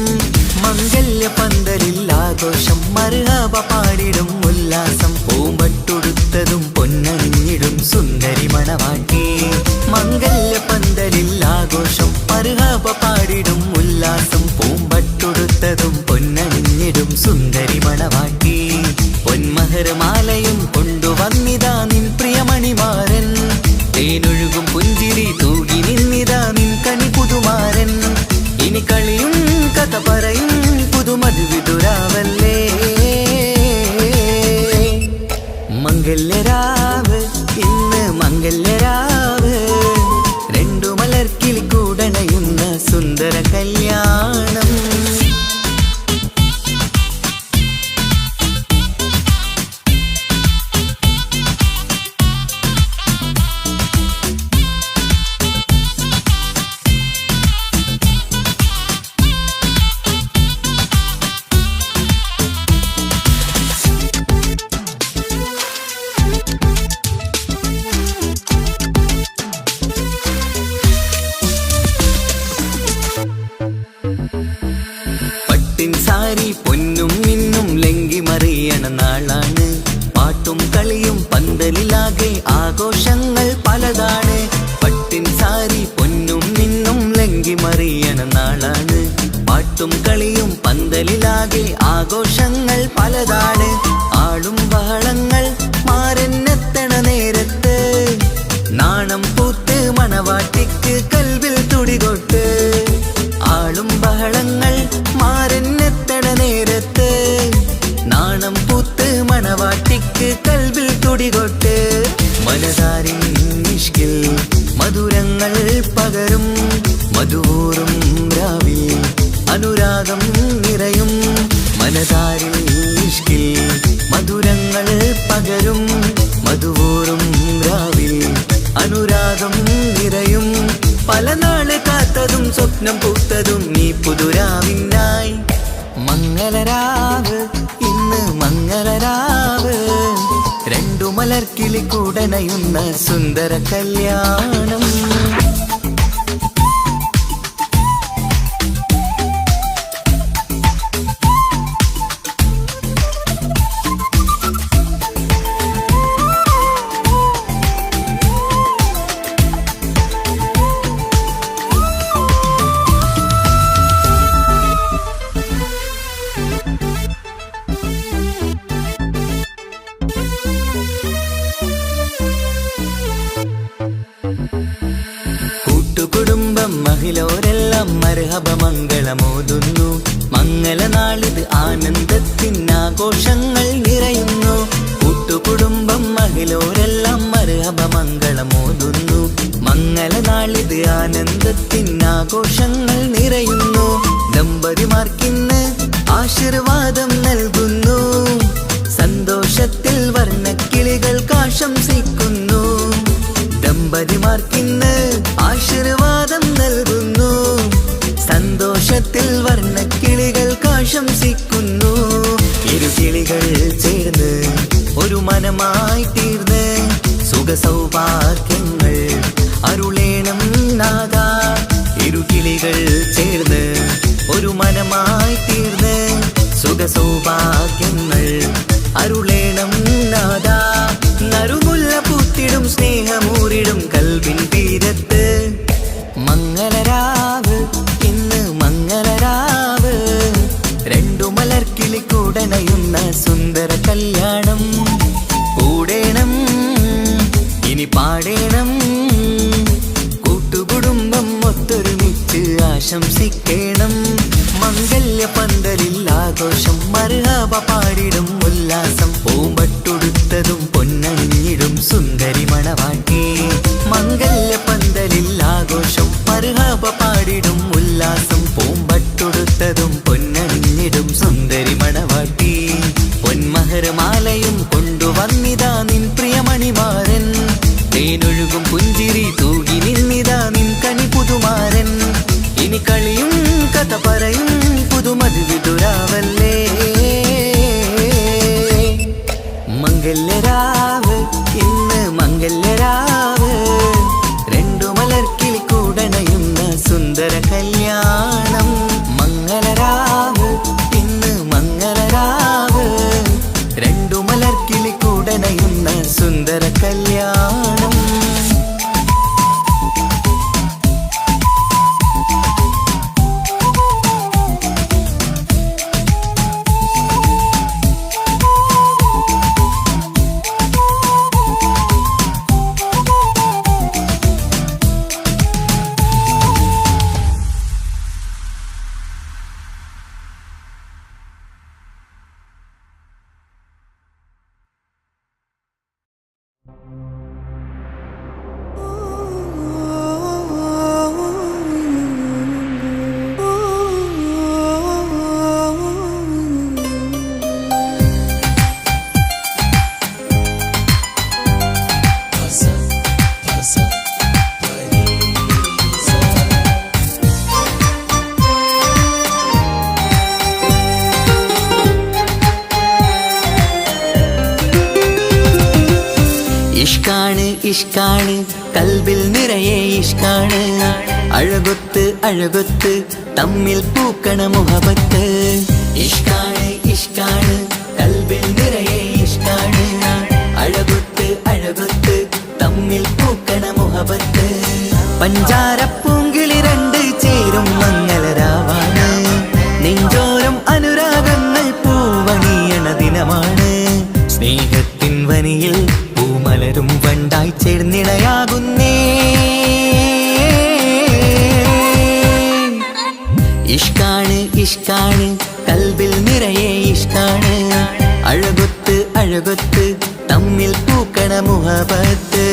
മംഗല്യ പന്തലിൽ ആഘോഷം മർഹബ പാടിടും ഉല്ലാസം പൂമ്പട്ടൊടുത്തതും പൊന്നണിഞ്ഞിടും സുന്ദരി മണവാട്ടി മംഗല്യ പന്തലിൽ ആഘോഷം മർഹബ പാടിടും ഉല്ലാസം വീട്ടിലാകെ ആഘോഷങ്ങൾ പലതാണ്. ആളും ബഹളങ്ങൾ മാരെന്നെത്തണ നേരത്ത് നാണം പൂത്ത് മണവാട്ടിക്ക് കൽവിൽ തുടികൊട്ട്. ആളും ബഹളങ്ങൾ മാരെന്നെത്തണ നേരത്ത് നാണം പൂത്ത് മണവാട്ടിക്ക് കൽവിൽ തുടികൊട്ട്. മനതാരിൻ ഇഷ്കിൽ മധുരങ്ങൾ പകരും മധുവൂറും രാവിൽ അനുരാഗം നിറയും. മനതാരിൽ ഇഷ്കിൽ മധുരങ്ങൾ പകരും മധുവൂറും രാവിൽ അനുരാഗം നിറയും. പല നാള് കാത്തതും സ്വപ്നം പൂത്തതും നീ പുതുരാവിനായി. മംഗളരാവ് ഇന്ന് മംഗളരാവ് രണ്ടു മലർക്കിളി കൂടനയുന്ന സുന്ദര കല്യാണം. കുടുംബം മഹിളോരെല്ലാം മർഹബ മംഗളമോതുന്നു. മംഗളനാളിത് ആനന്ദത്തിനാഘോഷങ്ങൾ നിറയുന്നു. കൂട്ടുകുടുംബം മഹിളോരെല്ലാം മർഹബ മംഗളമോതുന്നു. മംഗളനാളിത് ആനന്ദത്തിനാഘോഷങ്ങൾ നിറയുന്നു. ദമ്പതിമാർക്കിന്ന് ആശീർവാദം നൽകുന്നു. സന്തോഷത്തിൽ വർണ്ണക്കിളികൾ ആശംസിക്കുന്നു. ദമ്പതിമാർക്കിന്ന് ആശീർവാദം നൽകുന്നു. സന്തോഷത്തിൽ വർണ്ണക്കിളികൾ ആശംസിക്കുന്നു. ഇരുകിളികൾ ചേർന്ന് ഒരു മനമായി തീർന്ന് സുഖസൗഭാഗ്യങ്ങൾ അരുളേണം നാഥ. ഇരുകിളികൾ ചേർന്ന് ഒരു മനമായി തീർന്ന് സുഖസൗഭാഗ്യങ്ങൾ അരുളേണം നാഥ. നറുമുല്ല പൂത്തിടും സ്നേഹമൂരിടും കൽവിൻ തീരത്ത് മംഗളരാവ് ഇന്ന് മംഗളരാവ് രണ്ടു മലർക്കിളി കൂടനയുന്ന സുന്ദര കല്യാണം. കൂടേണം ഇനി പാടേണം കൂട്ടുകുടുംബം ഒത്തൊരുമിച്ച് ആശംസിക്കേണം. മംഗല്യ പന്തലിൽ ആഘോഷം മർഹബ പാടിടും ഉല്ലാസം. പൂമ്പട്ടുടുത്തതും പൊന്നണിഞ്ഞിടും സുന്ദരി മണവാട്ടി. മംഗല്യ പന്തലിൽ ആഘോഷം മർഹബ പാടിടും ഉല്ലാസം. പൂമ്പട്ടുടുത്തതും പൊന്നണിഞ്ഞിടും സുന്ദരി മണവാട്ടി. പൊന്മഹർമാലയും കൊണ്ടുവന്നിതാ നിൻ പ്രിയമണിമാരൻ. തേനൊഴുകും പുഞ്ചിരി തൂകി നിന്നിതാ നിൻ കനി പുതുമാരൻ. ഇനി കളിയും കഥ പറയും പുതുമധുവിതുരാവല്ലേ. മംഗല്യരാവ് ഇന്ന് മംഗല്യരാവ് രണ്ടു മലർക്കിളി കൂടനയുന്ന സുന്ദര കല്യാണം. മംഗളരാവ് ഇന്ന് മംഗളരാവ് രണ്ടു മലർക്കിളി കൂടനയുന്ന സുന്ദര കല്യാണം. ഇഷ്കാണ് ഇഷ്കാണ് കൽബിൽ നിറയെ ഇഷ്കാണ്. അഴകൊത്ത് അഴകൊത്ത് തമ്മിൽ പൂക്കണ മുഹബത്ത്. ഇഷ്കാണ് ഇഷ്കാണ് കൽബിൽ നിറയെ ഇഷ്കാണ്. അഴകൊത്ത് അഴകൊത്ത് തമ്മിൽ പൂക്കണ മുഹബത്ത്. പഞ്ചാരപ്പൂങ്കിളി രണ്ട് ചേരും മംഗളരാവാണ്. നെഞ്ചോരം അനുരാഗം ഇഷ്കാണ് ഇഷ്കാണ് കൽബിൽ നിറയെ ഇഷ്കാണ് അഴകൊത്ത് അഴകൊത്ത് തമ്മിൽ പൂക്കണ മുഹബത്ത്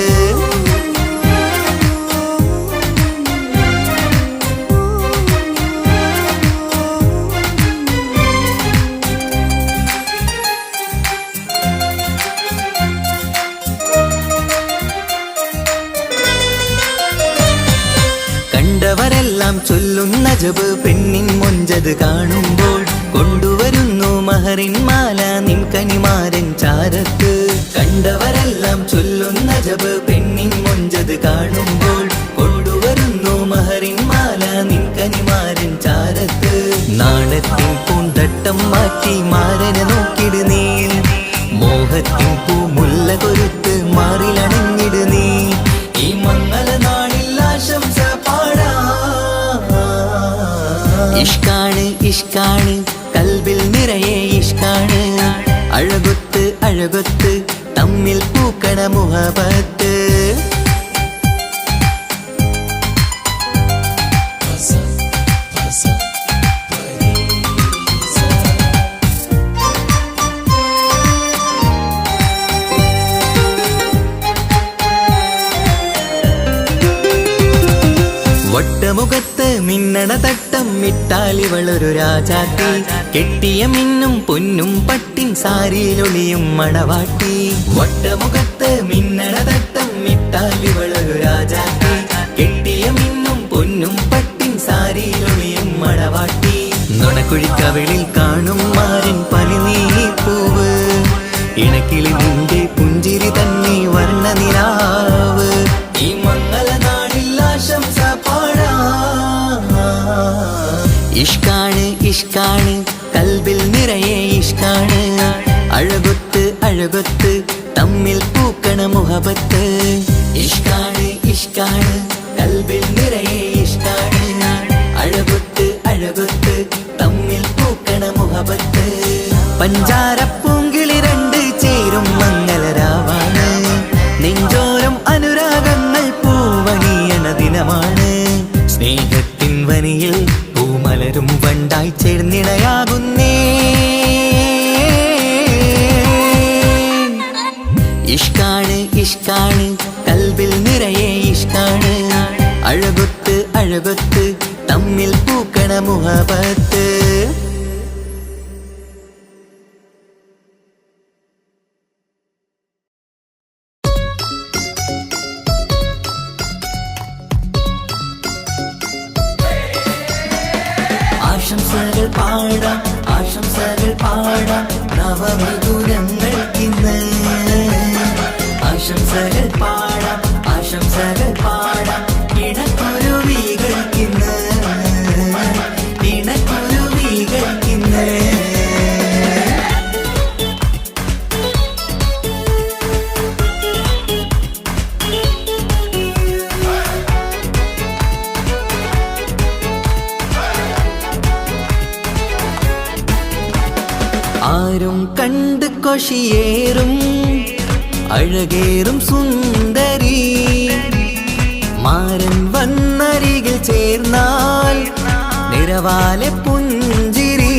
കണ്ടവരെല്ലാം ചൊല്ലുന്ന ജബ് പെണ്ണിൻ മൊഞ്ചത് കാണുമ്പോൾ കൊണ്ടുവരുന്നു മഹറിൻ മാല നിൻ കനിമാരൻ ചാരത്ത് കണ്ടവരെല്ലാം ചൊല്ലുന്ന ജബ് പെണ്ണിൻ മൊഞ്ചത് കാണുമ്പോൾ കൊണ്ടുവരുന്നു മഹറിൻ മാല നിൻ കനിമാരൻ ചാരത്ത് നാണത്തിൻ പൂന്തട്ടം മാറ്റി മാരനെ നോക്കിട് നീ മോഹത്തിൻ പൂമുല്ല കൊരുത്ത് മാറിലണഞ്ഞിട് നീ ഈ മംഗള നാളിൽ ആശംസ ഇഷ്കാണ് ഇഷ്കാണ് കൽബിൽ നിറയെ ഇഷ്കാണ് അഴകൊത്ത് അഴകൊത്ത് തമ്മിൽ പൂക്കണ മുഹബത്ത് വട്ടമുഖത്ത് മിന്നണ തട്ടം ഇട്ടാലിവളൊരു രാജാത്തി കെട്ടിയ മിന്നും പൊന്നും പട്ടിൻ സാരിയിലൊളിയും മണവാട്ടി വട്ടമുഖത്ത് മിന്നണ തട്ടം ഇട്ടാലിവളൊരു രാജാത്തി കെട്ടിയ മിന്നും പൊന്നും പട്ടിൻ സാരിയിലൊളിയും മണവാട്ടി നുണക്കുഴിക്കവിളിൽ കാണും മാരൻ പനിനീർപ്പൂവ് ഇണക്കിളി നിന്റെ പുഞ്ചിരി തന്നെ വർണ്ണനിലാവ് ഈ മംഗള നാളിൽ ആശംസ ഇഷ്കാണ് ഇഷ്കാണ് കൽബിൽ നിറയെ ഇഷ്കാണ് അഴകൊത്ത് അഴകൊത്ത് തമ്മിൽ പൂക്കണ മുഹബത്ത് ഇഷ്കാണ് ഇഷ്കാണ് കൽബിൽ നിറയെ ഇഷ്കാണ് അഴകൊത്ത് അഴകൊത്ത് തമ്മിൽ പൂക്കണ മുഹബത്ത് പഞ്ചാരപ്പൂങ്കിളി രണ്ട് ചേരും മംഗളരാവാണ് നെഞ്ചോരം അനുരാഗങ്ങൾ പൂവണിയണ ദിനമാണ് സ്നേഹത്തിൻ വനിയിൽ പൂമലരും വണ്ടായി ചേർന്നിണയാകുന്നേ ഇഷ്കാണ് ഇഷ്കാണ് കൽബിൽ നിറയെ ഇഷ്കാണ് അഴകൊത്ത് അഴകൊത്ത് തമ്മിൽ പൂക്കണ മുഹബത്ത് ആശംസകൾ പാടാം ആശംസകൾ പാടാം നവമിഥുനങ്ങൾക്കിന്ന് ആശംസകൾ പാടാം ആശംസകൾ പാടാം ഇണക്കുരുവികൾക്കിന്ന് ഇണക്കുരുവികൾക്കിന്ന് ആരും കണ്ട് കൊഷിയേറും അഴകേറും സുന്ദരി മാരൻ വന്നരികിൽ ചേർന്നാൽ നിറവാലെ പുഞ്ചിരി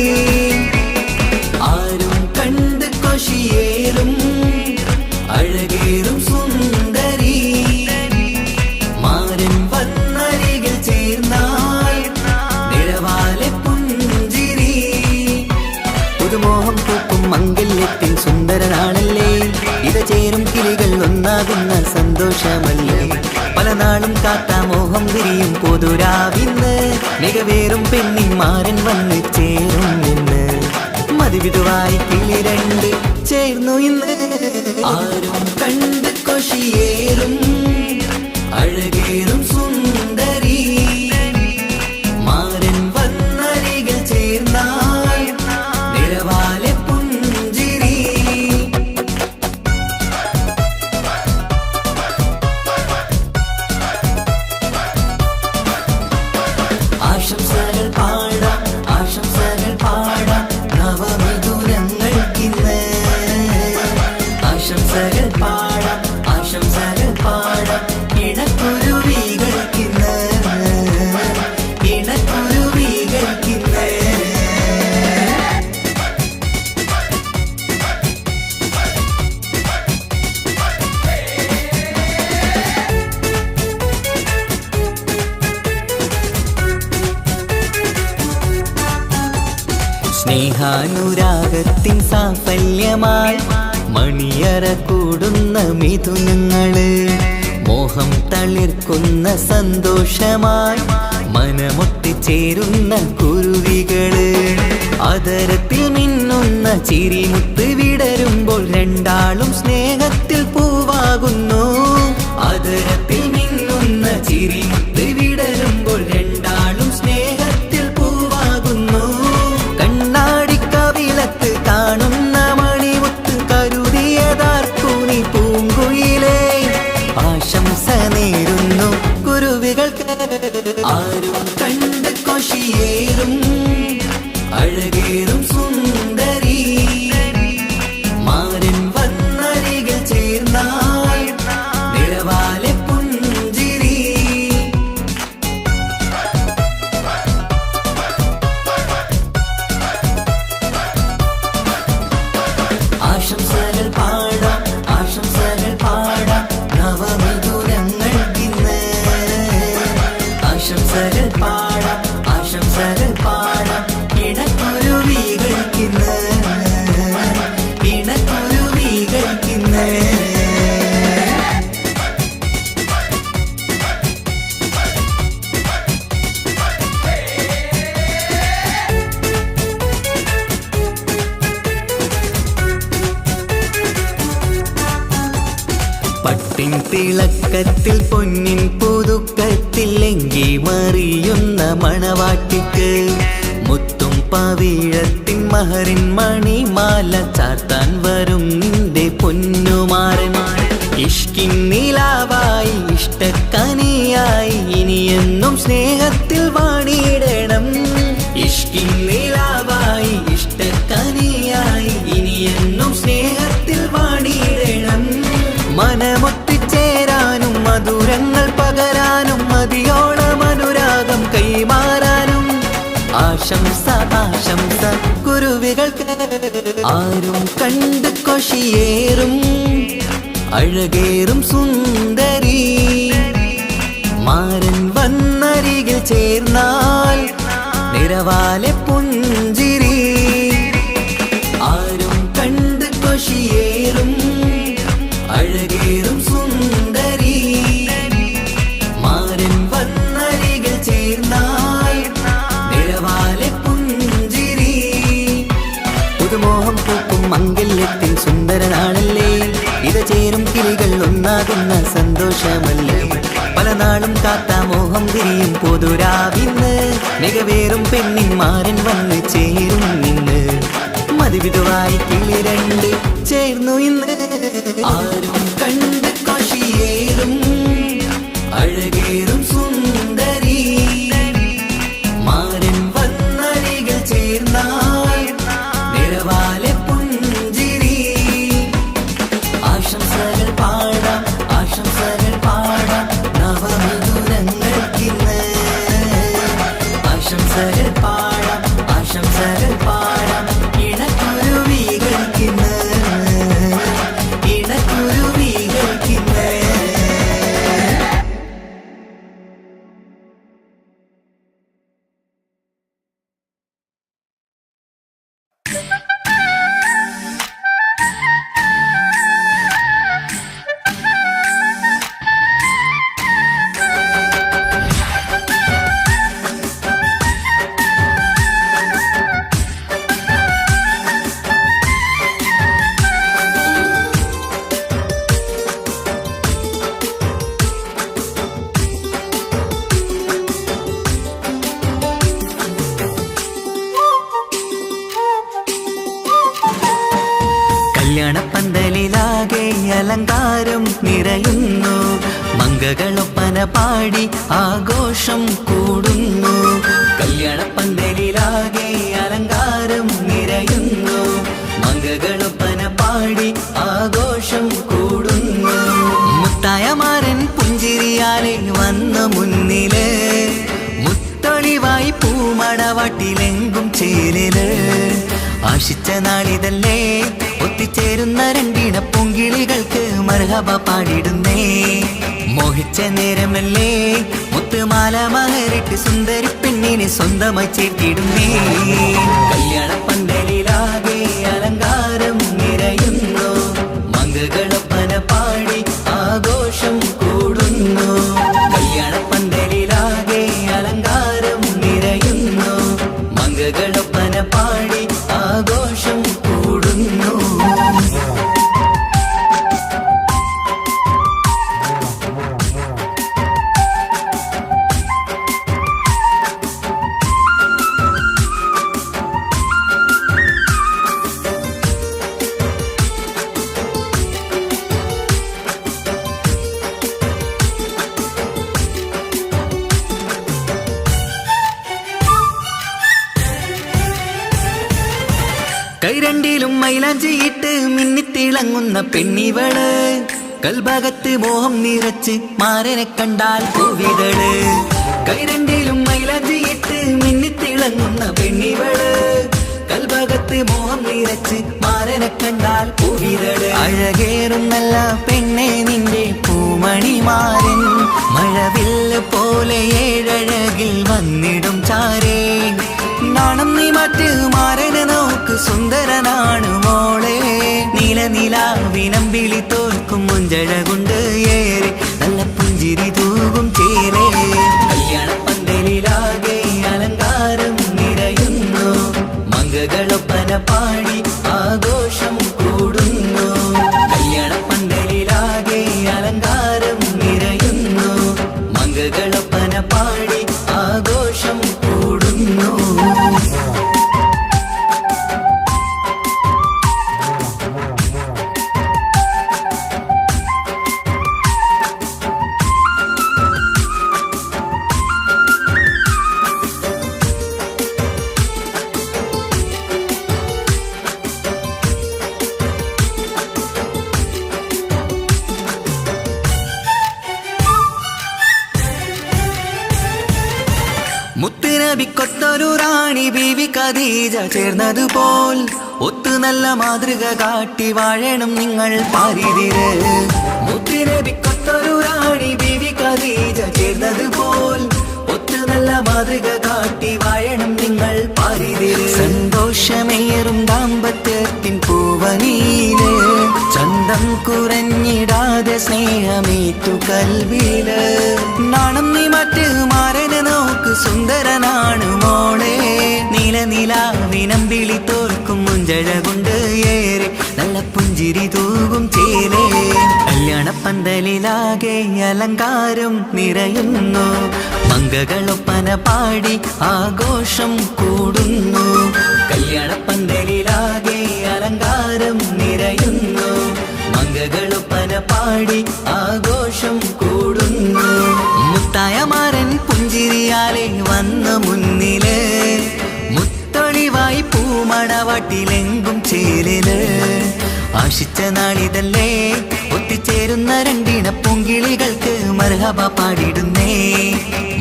ആരും കണ്ട് കൊഷിയേറും അഴകേറും സുന്ദരി മാരൻ വന്നരികിൽ ചേർന്നാൽ നിറവാലെ പുഞ്ചിരി പുതുമോഹം പൂക്കും മംഗല്യത്തിൻ സുന്ദരനാണല്ലേ ഇത് ചേരും കിളികൾ ഒന്നാകുന്ന സന്തോഷമല്ലേ പല നാളും കാത്ത മോഹം വിരിയും പൊതുരാവിന്ന് മികവേറും പെണ്ണിൻ മാരൻ വന്ന് ചേരും ഇന്ന് മതിവിധുവായി കിളി രണ്ട് ചേർന്നു ഇന്ന് ആരും കണ്ട് കൊഷിയേറും അഴകേറും സുന്ദരി മാരൻ വന്നരികിൽ ചേർന്നാൽ നിറവാലെ പുഞ്ചിരി ആശംസകൾ പാടാം ആശംസകൾ പാടാം നവമിഥുനങ്ങൾക്കിന്ന് ആശംസകൾ പാടാം ആശംസകൾ പാടാം ഇണക്കുരുവികൾക്ക് സ്നേഹാനുരാഗത്തിൻ സാഫല്യമായി മണിയറ കൂടുന്ന മിഥുനങ്ങള്, മോഹം തളിർക്കുന്ന സന്തോഷമായി മനമൊട്ടിച്ചേരുന്ന കുരുവികള്, അതരത്തിൽ മിന്നുന്ന ചിരിമുത്ത് വിടരുമ്പോൾ രണ്ടാളും സ്നേഹത്തിൽ പൂവാകുന്നു. അതരത്തിൽ മിന്നുന്ന ചിരിമുത്ത് വിടരുമ്പോൾ രണ്ടാളും സ്നേഹത്തിൽ പൂവാകുന്നു. കണ്ണാടിക്കവിലത്ത് കാണുന്ന മണിമുത്ത് കരുതിയതാർക്കു നീ പൂങ്കുയിലേ, ആശംസ നേരുന്നു കുരുവികൾക്ക്. ആരും കണ്ട് കൊഷിയേറും അഴകേറും സുന്ദരി, മാരൻ വന്നരികിൽ ചേർന്നാൽ നിറവാലെ പുഞ്ചിരി. ആശംസകൾ പാടാം, ആശംസകൾ പാടാം നവമിഥുനങ്ങൾക്കിന്ന്. ആശംസകൾ പാടാം, ആശംസകൾ പാടാം ഇണക്കുരുവികൾക്കിന്ന്, ഇണക്കുരുവികൾക്കിന്ന്. പട്ടിൻ തിളക്കത്തിൽ പൊന്നിൻ പുതുക്കത്തിൽ എങ്കി മറിയുന്ന മണവാട്ടിക്ക്, മുത്തും പവിഴത്തിൻ മഹറിൻ മണിമാല ചാർത്താൻ വരും നിന്റെ പൊന്നുമാരൻ. ഇഷ്കിൻ നിലാവായി ഇഷ്ടക്കനിയായി ഇനിയെന്നും സ്നേഹത്തിൽ വാണിയിടണം. ഇഷ്കിൻ നിലാവായി ഇഷ്ടക്കനിയായി ഇനിയെന്നും സ്നേഹത്തിൽ വാണിയിടണം. മനമൊത്തിച്ചേരാനും മധുരങ്ങൾ പകരാനും മതിയോളം അനുരാഗം കൈമാറാനും ആശംസ, ആശംസ കുരുവികൾക്ക്. ആരും കണ്ട് കൊഷിയേറും അഴകേറും സുന്ദരി, മാരൻ വന്നരികിൽ ചേർന്നാൽ നിറവാലെ പുഞ്ചിരി. ആരും കണ്ട് കൊഷിയേറും അഴകേറും സുന്ദരി, മാരൻ വന്നരികിൽ ചേർന്നാൽ നിറവാലെ പുഞ്ചിരി. പുതുമോഹം പൂക്കും മംഗല്യത്തിൻ സുന്ദരനാണല്ലേ, ഇത് ചേരും കിളികൾ ഒന്നാകുന്ന സന്തോഷമല്ലേ. പല നാളും കാത്ത മോഹം തിരിയും പൊതുരാവിന്ന്, മികവേറും പെണ്ണിൻ മാരൻ വന്ന് ചേരും നിന്ന്. മതിവിധുവായി കിളി രണ്ട് ചേർന്നു ഇന്ന്. ആരും കണ്ട് കൊഷിയേറും അഴകേറും സുന്ദരി, മാരൻ വന്നരികിൽ ചേർന്നാൽ നിറവാലെ പുഞ്ചിരി. ആശംസകൾ പാടാം, ആശംസകൾ പാടാം നവമിഥുനങ്ങൾക്കിന്ന്. ആശംസകൾ പാടാം, ആശംസകൾ പാടാം ഇണക്കുരുവികൾക്കിന്ന്, ഇണക്കുരുവികൾക്കിന്ന്. കല്യാണപ്പന്തലിലാകെ അലങ്കാരം നിറയുന്നു, മംഗകളൊപ്പന പാടി ആഘോഷം കൂടുന്നു. കല്യാണപ്പന്തലിലാകെ അലങ്കാരം നിറയുന്നു, മംഗകളൊപ്പന പാടി ആഘോഷം കൂടുന്നു. മുത്തായ മാരൻ പുഞ്ചിരിയാലെ വന്നു മുന്നില്, മുത്തൊളിവായി പൂമടവാട്ടിലെങ്കും ചേലില്. ആശിച്ച നാളിതല്ലേ ഒത്തിച്ചേരുന്ന രണ്ടിട പൂങ്കിളികൾക്ക് മർഹബ പാടിടുന്നേ. മോഹിച്ച നേരമല്ലേ മുത്തുമാല മഹരിട്ട് സുന്ദരി പെണ്ണിനെ സ്വന്തമായി ചേർത്തിടുന്നേ. കല്യാണപ്പന്ത കൈരണ്ടിലും മൈലാഞ്ചിയിട്ട് മിന്നിത്തിളങ്ങുന്ന പെണ്ണിവള് കൽഭാഗത്ത് മോഹം നിറച്ച് മാരനെ കണ്ടാൽ പൂവിതള് കൈരണ്ടിലും മൈലാഞ്ചിയിട്ട് മിന്നിത്തിളങ്ങുന്ന പെണ്ണിവള് കൽഭാഗത്ത് മോഹം നിറച്ച് മാരനെ കണ്ടാൽ പൂവിതള് അഴകേറും നല്ല പെണ്ണെ നിന്റെ പൂമണിമാരൻ മഴവില്ല് പോലെ ഏഴഴകിൽ വന്നിടും ചാരേ നാണം നീ മറ്റ് മാരനെ നോക്ക് സുന്ദരനാണ് മോളെ നീലനിലാവിനമ്പിളി തോൽക്കും മുഞ്ചഴകൊണ്ട് ഏറെ നല്ല പുഞ്ചിരി തൂകും ചേരേ കല്യാണപ്പന്തലിലാകെ അലങ്കാരം നിറയുന്നു മംഗളൊപ്പന പാടി ആഘോഷം കൂടുന്നു കല്യാണപ്പന്തലിലാകെ അലങ്കാരം നിറയുന്നു മംഗളൊപ്പന പാടി ആഘോഷം കൂടുന്നു മുത്തുനബിക്കൊത്തൊരു റാണി ബീവി ഖദീജ ചേർന്നതുപോൽ ഒത്തു നല്ല മാതൃക കാട്ടി വാഴണം നിങ്ങൾ പാരിതിര് മുത്തുനബിക്കൊത്തൊരു റാണി ബീവി ഖദീജ ചേർന്നതുപോൽ ഒത്തു നല്ല മാതൃക കാട്ടി വാഴണം നിങ്ങൾ പാരിതിര് സന്തോഷമേറും ദാമ്പത്യത്തിൻ പൂവനീല് ചന്തം കുറഞ്ഞിടാതെ സ്നേഹമേറ്റു കൽവില് നാണം നീ മറ്റ് മാരനെ നോക്ക് സുന്ദരനാണ് മോളെ നീലനിലാവിനമ്പിളി തോൽക്കും മുഞ്ചഴകൊണ്ട് ഏറെ നല്ല പുഞ്ചിരി തൂകും ചേലേ കല്യാണപ്പന്തലിലാകെ അലങ്കാരം നിറയുന്നു മംഗളൊപ്പന പാടി ആഘോഷം കൂടുന്നു കല്യാണപ്പന്തലിലാകെ അലങ്കാരം നിറയുന്നു മംഗളൊപ്പന പാടി ആഘോഷം കൂടുന്നു മുത്തായ മാരൻ പുഞ്ചിരിയാലെ വന്നു മുന്നില് മുത്തൊളിവായി പൂമണവാട്ടിലെങ്കും ചേലില് ആശിച്ച നാളിതല്ലേ ഒത്തിച്ചേരുന്ന രണ്ടിണ പൂങ്കിളികൾക്ക് മർഹബ പാടിടുന്നേ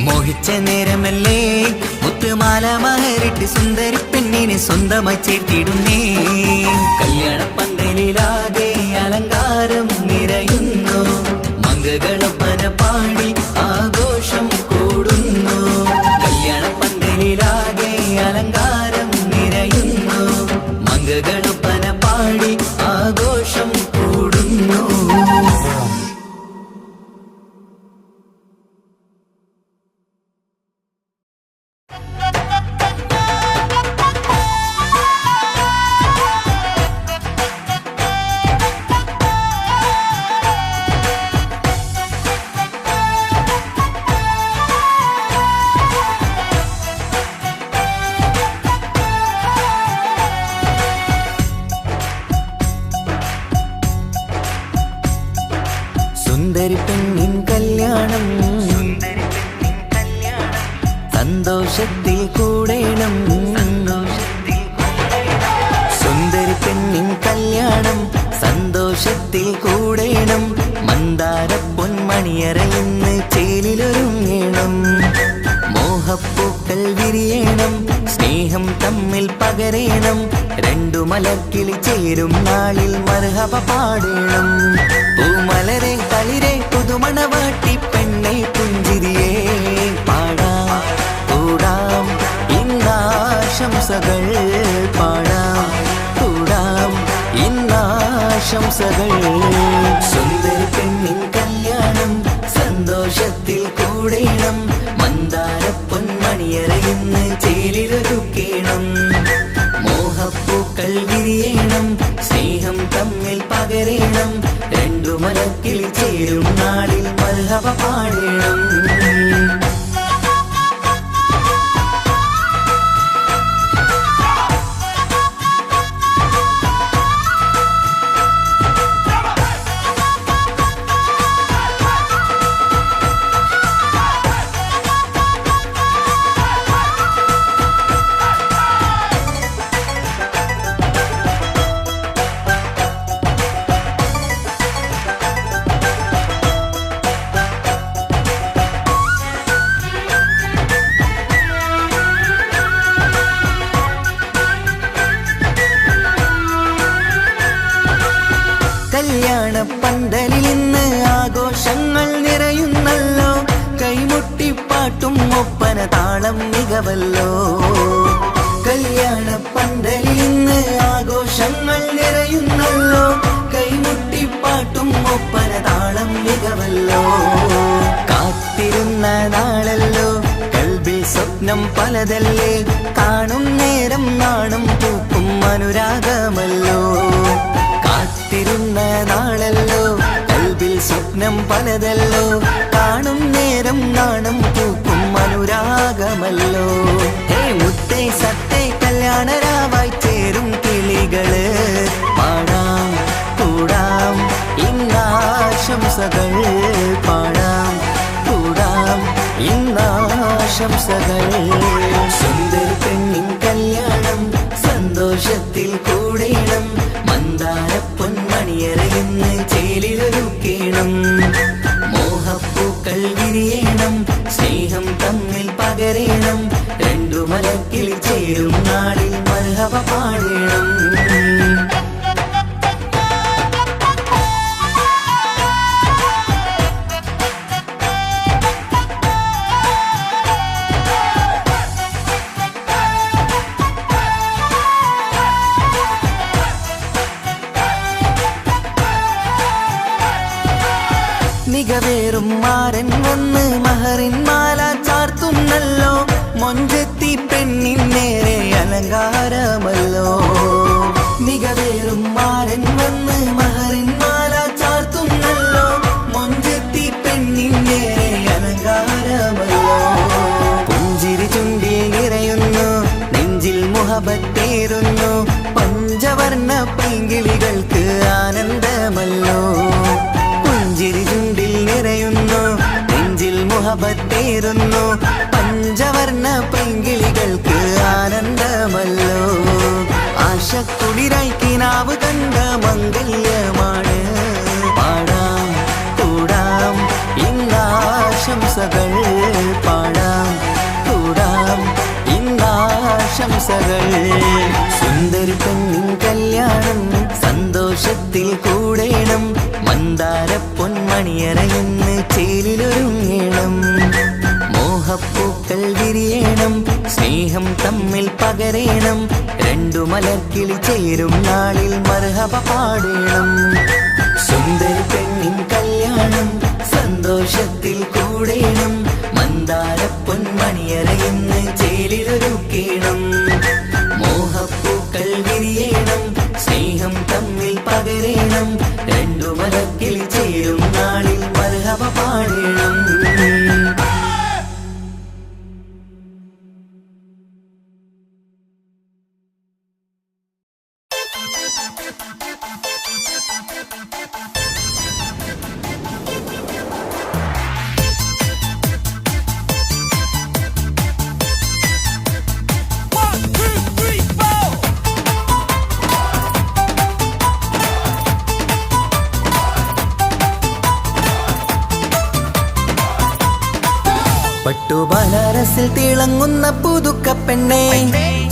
മോഹിച്ച നേരമല്ലേ മുത്തുമാല മഹരിട്ട് സുന്ദരി പെണ്ണിനെ സ്വന്തമായി ചേർത്തിടുന്നേ കല്യാണപ്പന്തലിലാകെ അലങ്കാരം നിറയുന്നു മംഗളൊപ്പന പാടി ആഘോഷം കൂടുന്നു കല്യാണപ്പന്തലിലാകെ അലങ്കാരം നിറയുന്നു മംഗളൊപ്പന പാടി ആഘോഷം കൂടുന്നു സുന്ദരി പെണ്ണിൻ കല്യാണം സന്തോഷത്തിൽ കൂടേണം സുന്ദരി പെണ്ണിൻ കല്യാണം സന്തോഷത്തിൽ കൂടേണം മന്ദാര പൊന്മണിയറയിന്ന് ചേലിലൊരുങ്ങേണം മോഹപ്പൂക്കൾ വിരിയണം സ്നേഹം തമ്മിൽ പകരേണം രണ്ടു മലർക്കിളി ചേരും നാളിൽ മർഹബ പാടേണം പൂമലരെ കളിരെ പുതുമണവാട്ടി പെണ്ണെ പുഞ്ചിരിയേ പാടാം കൂടാം ഇന്നാശംസകൾ പാടാം കൂടാം ഇന്നാശംസകൾ സുന്ദരി പെണ്ണിൻ കല്യാണം സന്തോഷത്തിൽ കൂടേണം മന്ദാര പൊന്മണിയറയിന്ന് ചേലിലൊരുക്കേണം മോഹപ്പൂക്കൾ വിരിയണം സ്നേഹം തമ്മിൽ പകരേണം രണ്ടു മലക്കിൽ ചേരും നാളിൽ മർഹബ പാടേണം താളം മികവല്ലോ. കല്യാണ പന്തലിൽ ഇന്ന് ആഘോഷങ്ങൾ നിറയുന്നല്ലോ. കൈമുട്ടിപ്പാട്ടും ഒപ്പന താളം മികവല്ലോ. കാത്തിരുന്ന നാളല്ലോ, കൽബിൽ സ്വപ്നം പലതല്ലേ. കാണും നേരം നാണം പൂക്കും അനുരാഗമല്ലോ. കാത്തിരുന്ന നാളല്ലോ, കൽബിൽ സ്വപ്നം പലതല്ലോ. കാണും നേരം നാണം പൂക്കും അനുരാഗമല്ലോ. ഹേ മുത്തേ സത്തേ കല്യാണരാവായി ചേരും കിളികള്. പാടാം കൂടാം ഇന്നാശംസകൾ. പാടാം കൂടാം ഇന്നാശംസകൾ. സുന്ദര പെണ്ണിൻ കല്യാണം സന്തോഷത്തിൽ കൂടേണം. മന്ദാര പൊന്മണിയറയിന്ന് ചേലിലൊരുക്കേണം. മോഹപ്പൂക്കൾ വിരിയണം, സ്നേഹം തമ്മിൽ പകരേണം. രണ്ടു മലക്കിൽ ചേരും നാളിൽ മർഹബ പാടേണം. മികവേറും മാരൻ വന്ന് മഹറിൻ മാല ചാർത്തുന്നല്ലോ. മൊഞ്ചെത്തി പെണ്ണിൻ നേരെ അലങ്കാരമല്ലോ. മികവേറും മാരൻ വന്ന് മഹറിൻ മാല ചാർത്തുന്നല്ലോ. മൊഞ്ചെത്തി പെണ്ണിൻ നേരെ അലങ്കാരമല്ലോ. പുഞ്ചിരി ചുണ്ടിൽ നിറയുന്നു, നെഞ്ചിൽ മുഹബത്തേറുന്നു. പഞ്ചവർണ്ണ പൈങ്കിളികൾക്ക് ആനന്ദമല്ലോ. പുഞ്ചിരി ചുണ്ടിൽ നിറയുന്നു, നെഞ്ചിൽ മുഹബത്തേറുന്നു. പഞ്ചവർണ്ണ പൈങ്കിളികൾക്ക് ആനന്ദമല്ലോ. ആശക്കുളിരായി കിനാവ് കണ്ട മംഗല്യമാണ്. പാടാം കൂടാം ഇന്നാശംസകൾ. പാടാം കൂടാം ഇന്നാശംസകൾ. സുന്ദരി പെണ്ണിൻ കല്യാണം സന്തോഷത്തിൽ കൂടേണം. മന്ദാര പൊന്മണിയറയിന്ന് ചേലിലൊരുങ്ങേണം. മോഹപ്പൂക്കൾ വിരിയണം, സ്നേഹം തമ്മിൽ പകരേണം. രണ്ടു മലർക്കിളി ചേരും നാളിൽ മർഹബ പാടേണം. സുന്ദരി പെണ്ണിൻ കല്യാണം സന്തോഷത്തിൽ കൂടേണം. മന്ദാര പൊന്മണിയറയിന്ന് ചേലിലൊരുക്കേണം. മോഹപ്പൂക്കൾ വിരിയണം, സ്നേഹം തമ്മിൽ പകരേണം. രണ്ടു മലക്കിൽ ചേരും നാളിൽ മർഹബ പാടേണം. പട്ടുബനാരസിൽ തിളങ്ങുന്ന പുതുക്ക പെണ്ണേ,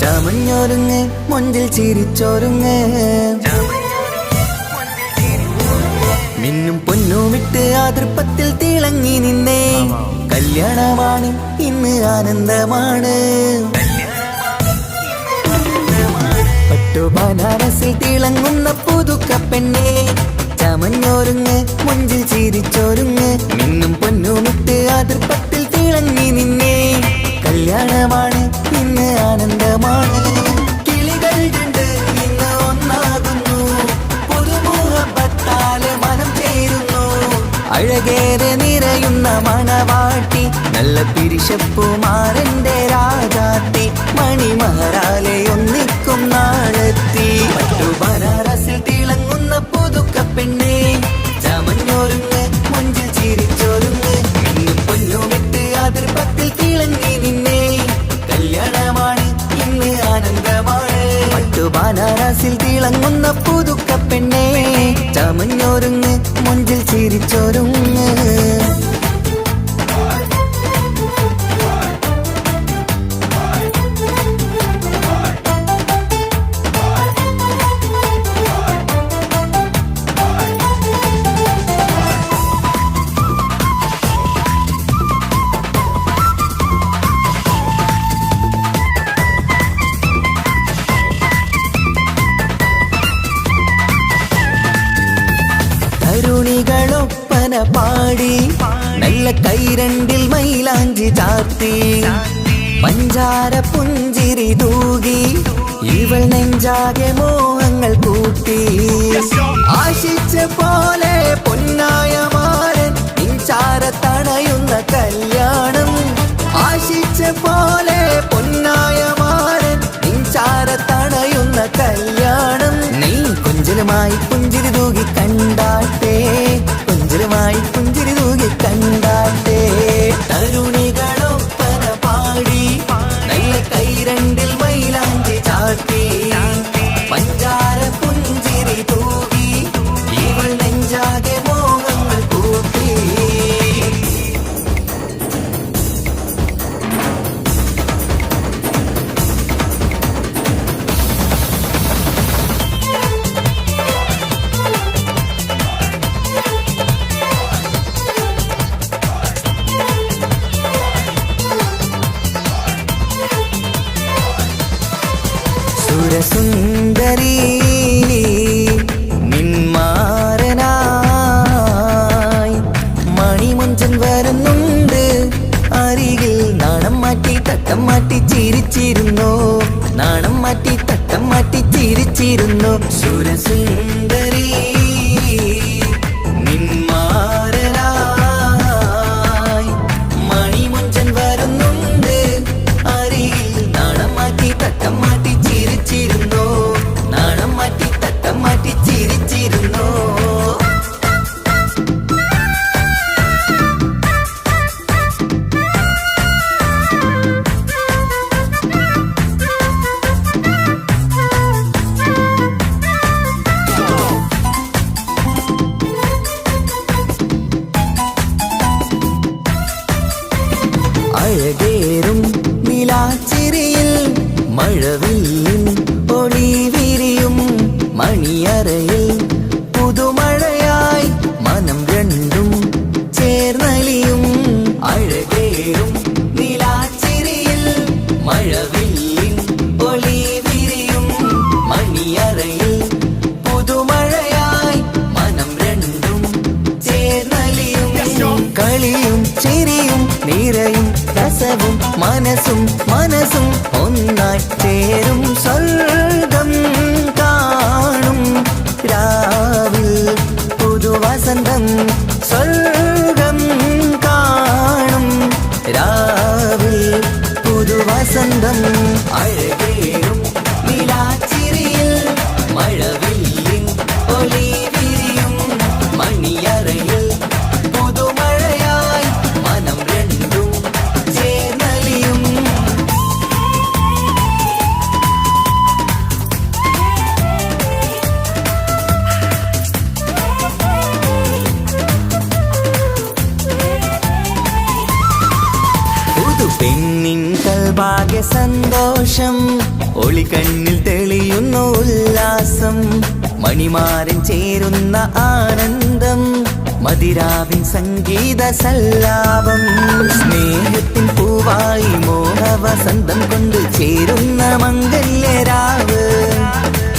ചമഞ്ഞൊരുങ്ങ് മൊഞ്ചിൽ ചിരിച്ചൊരുങ്ങ്. മിന്നും പൊന്നുമിട്ട് ആതൃപ്പത്തിൽ തിളങ്ങി നിന്നേ. കല്യാണമാണ് ഇന്ന് ആനന്ദമാണ്. പട്ടുബനാരസിൽ തിളങ്ങുന്ന പുതുക്ക പെണ്ണേ, ചമഞ്ഞൊരുങ്ങ് മൊഞ്ചിൽ ചിരിച്ചൊരുങ്ങ്. മിന്നും പൊന്നുമിട്ട് ആതൃപ്പത്തിൽ തിളങ്ങി നിന്നേ. കല്യാണമാണ് ഇന്ന് ആനന്ദമാണ്. കിളികൾ രണ്ട് ഇന്ന് ഒന്നാകുന്നു. പുതുമുഹബത്താല് മനം ചേരുന്നു. അഴകേറെ നിറയുന്ന മണവാട്ടി, നല്ല പിരിശപ്പുമാരന്റെ രാജാത്തി. മണിമഹറാലെ ഒന്നിക്കും നാളെത്തി. പട്ടുബനാരസിൽ തിളങ്ങുന്ന പുതുക്ക പെണ്ണേ, ചമഞ്ഞൊരുങ്ങ് മൊഞ്ചിൽ ചിരിച്ചൊരുങ്ങ്. മിന്നും പൊന്നുമിട്ട് ആതൃപ്പത്തിൽ തിളങ്ങി നിന്നേ. കല്യാണമാണ് ഇന്ന് ആനന്ദമാണ്. പട്ടുബനാരസിൽ തിളങ്ങുന്ന പുതുക്ക പെണ്ണേ, ചമഞ്ഞൊരുങ്ങ് മൊഞ്ചിൽ ചിരിച്ചൊരുങ്ങ്. പാടി നല്ല കൈരണ്ടിൽ മൈലാഞ്ചി ചാർത്തി പഞ്ചാര പുഞ്ചിരി തൂകി ഇവൾ നെഞ്ചാകെ മോഹങ്ങൾ കൂട്ടി ആശിച്ച പോലെ പൊന്നായ മാരൻ നിൻചാര തണയുന്ന കല്യാണം ആശിച്ച പോലെ പൊന്നായ മാരൻ നിൻചാര തണയുന്ന കല്യാണം നീ കുഞ്ചലുമായി പുഞ്ചിരി തൂകി കണ്ടാട്ടെ കുഞ്ചലുമായി പുഞ്ചിരി തൂകി കണ്ടാട്ടെ തരുണികളൊപ്പന പാടി നല്ല കൈരണ്ടിൽ മൈലാഞ്ചി ചാർത്തി പഞ്ചാര പുഞ്ചിരി തൂകി ഇവൾ നെഞ്ചാകെ മോഹങ്ങൾ കൂട്ടി സുരസുന്ദരി നിന്മാരനായി മണിമുഞ്ചൻ വരുന്നുണ്ട് അരികിൽ നാണം മാറ്റി തട്ടം മാറ്റി ചിരിച്ചിരുന്നു നാണം മാറ്റി തട്ടം മാറ്റി ചിരിച്ചിരുന്നു സുരസുന്ദരി നിന്മാരനായി മണിമുഞ്ചൻ വരുന്നുണ്ട് അരികിൽ നാണം മാറ്റി തട്ടം മാറ്റി ചിരിച്ചിരുന്നു നാണം മാറ്റി തട്ടം മാറ്റി ചിരിച്ചിരുന്നു അഴകേറും നിലാച്ചിരിയിൽ മഴവില്ലിൻ ഒളി വിരിയും മണിയറയിൽ പുതുമഴയായി മനം രണ്ടും ചേർന്നലിയും അഴകേറും നിലാച്ചിരിയിൽ മഴവില്ലിൻ ഒളി വിരിയും മണിയറയിൽ പുതുമഴയായി മനം രണ്ടും ചേർന്നലിയും കളിയും ചിരിയും നിറയും രസവും മനസ്സും മനസ്സും ഒന്നായി ചേരും സ്വർഗം കാണും രാവിൽ പുതുവസന്തം സ്വർഗം കാണും രാവിൽ പുതുവസന്തം അഴകേറും നിലാച്ചിരിയിൽ മഴവില്ലിൻ ഒലി വിരിയും മണിയറയിൽ പുതുമഴയായി മനം രണ്ടും ചേർന്നലിയും പെണ്ണിൻ കൽഭാഗ്യ സന്തോഷം ഒളികണ്ണിൽ തെളിയുന്നു ഉല്ലാസം മണിമാരൻ ചേരുന്ന ആനന്ദം മതിരാവിൻ സംഗീത സല്ലാപം സ്നേഹത്തിൻ പൂവായി മോഹവസന്തം കൊണ്ട് ചേരുന്ന മംഗല്യരാവ്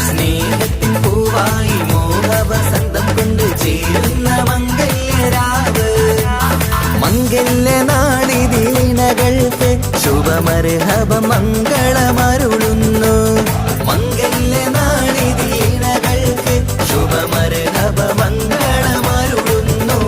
സ്നേഹത്തിൻ പൂവായി മോഹവസന്തം കൊണ്ട് ചേരുന്ന മംഗല്യരാവ് മംഗല്യനാളിതീണകൾക്ക് ശുഭമർഹബ മംഗളമരുളുന്നു മംഗല്യനാളിതീണകൾക്ക് ശുഭമർഹബ മംഗളമരുളുന്നു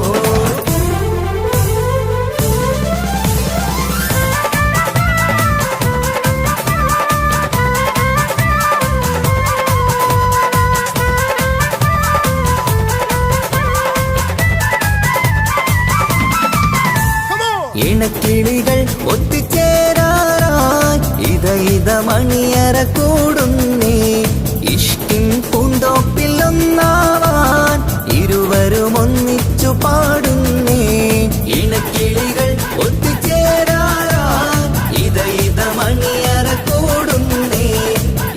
ഇണക്കിളികൾ ഒത്തുചേരാറായി ഇത മണിയറ കൂടുന്നേ ഇഷ്കിൻ പൂന്തോപ്പിൽ ഒന്നാവാൻ ഇരുവരും ഒന്നിച്ചു പാടുന്നേ ഇണക്കിളികൾ ഒത്തുചേരാറായി ഇത മണിയറ കൂടുന്നേ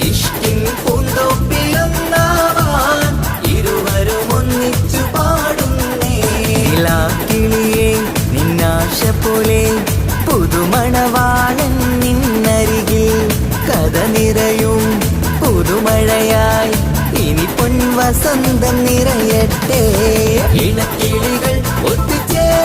ഇഷ്കിൻ പൂന്തോപ്പിൽ ഒന്നാവാൻ ഇരുവരും ഒന്നിച്ചു പാടുന്നേ കിളിയേ നിന്നാശ പോലെ പുതുമണവാളൻ നിന്നരികിൽ കഥ നിറയും പുതുമഴയായി ഇനി പൊൻവസന്തം നിറയട്ടെ ഇണക്കിളികൾ ഒത്തുചേർ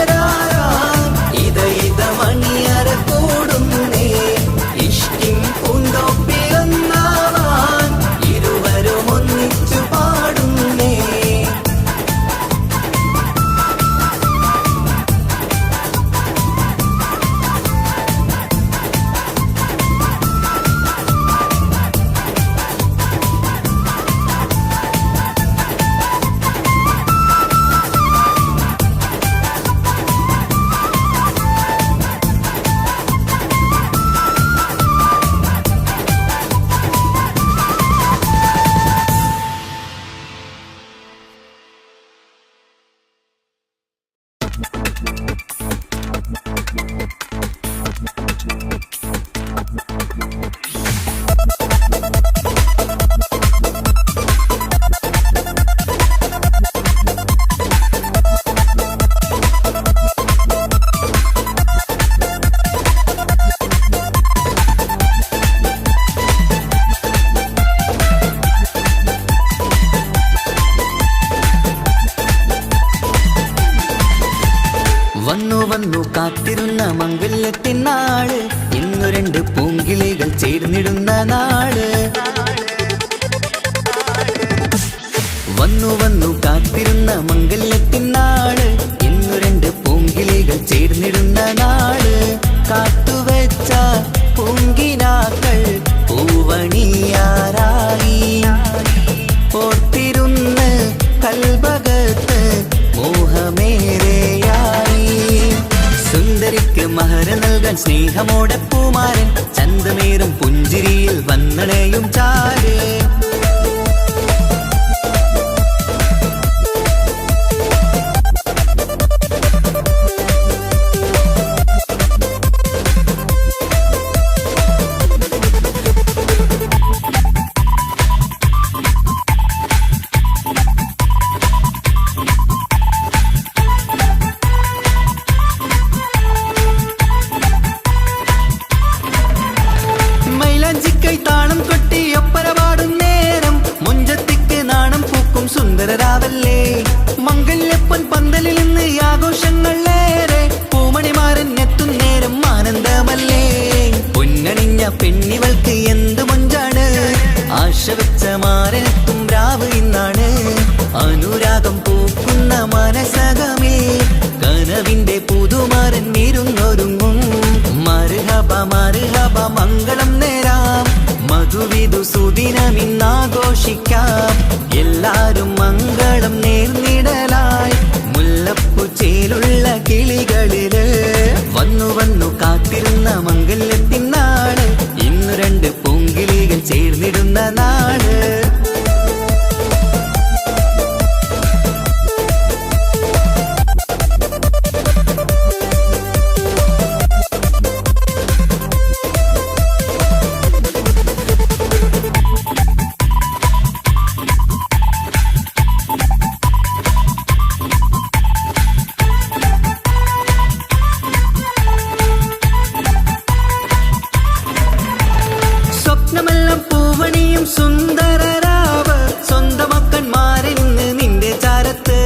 വന്നു വന്നു കാത്തിരുന്ന മംഗല്യത്തിൻ നാള്, ഇന്നു രണ്ട് പൂങ്കിളികൾ ചേർന്നിടുന്ന നാള്. വന്നു വന്നു കാത്തിരുന്ന മംഗല്യത്തിൻ നാള്, ഇന്നു രണ്ട് പൂങ്കിളികൾ ചേർന്നിടുന്ന നാള്. കാത്തുവെച്ച പൂങ്കിനാക്കൾ പൂവണിയാറായി, ഓർത്തിരുന്ന് കൽബകത്ത് മോഹമേറെയായി. സുന്ദരിക്ക് മഹർ നൽകാൻ സ്നേഹമോടെ പൂമാരൻ, ചന്തമേറും പുഞ്ചിരിയിൽ വന്നണയും ചാര്. താളം കൊട്ടി ഒപ്പരപാടും നേരം, മുഞ്ചത്തിക്ക് നാണം പൂക്കും സുന്ദരരാവല്ലേ. മംഗല്യപ്പൻ പന്തലിൽ നിന്ന് ആഘോഷങ്ങളേറെ, പൂമണിമാരൻ എത്തും നേരം ആനന്ദമല്ലേ. പൊന്നണിഞ്ഞ പെണ്ണിവൾക്ക് എന്ത് മൊഞ്ചാണ്, ആശ വെച്ച മാരനെത്തും രാവ് ഇന്നാണ്. അനുരാഗം പൂക്കുന്ന മനസകമേ, കനവിന്റെ പുതുമാരൻ ഇരുന്നൊരുങ്ങും. മർഹബ മർഹബ മംഗളം നേരാം, മധുവിധു സുദിനമിന്നാഘോഷിക്കാം. എല്ലാരും മംഗളം നേർന്നിടലായി, മുല്ലപ്പൂച്ചേലുള്ള കിളികളില്. വന്നു വന്നു കാത്തിരുന്ന മംഗല്യത്തിൻ നാള്, ഇന്നു രണ്ട് പൂങ്കിളികൾ ചേർന്നിടുന്ന നാള്. സ്വപ്നമെല്ലാം പൂവണിയും സുന്ദരരാവ്, സ്വന്തമക്കന്മാരിന്ന് നിന്റെ ചാരത്ത്.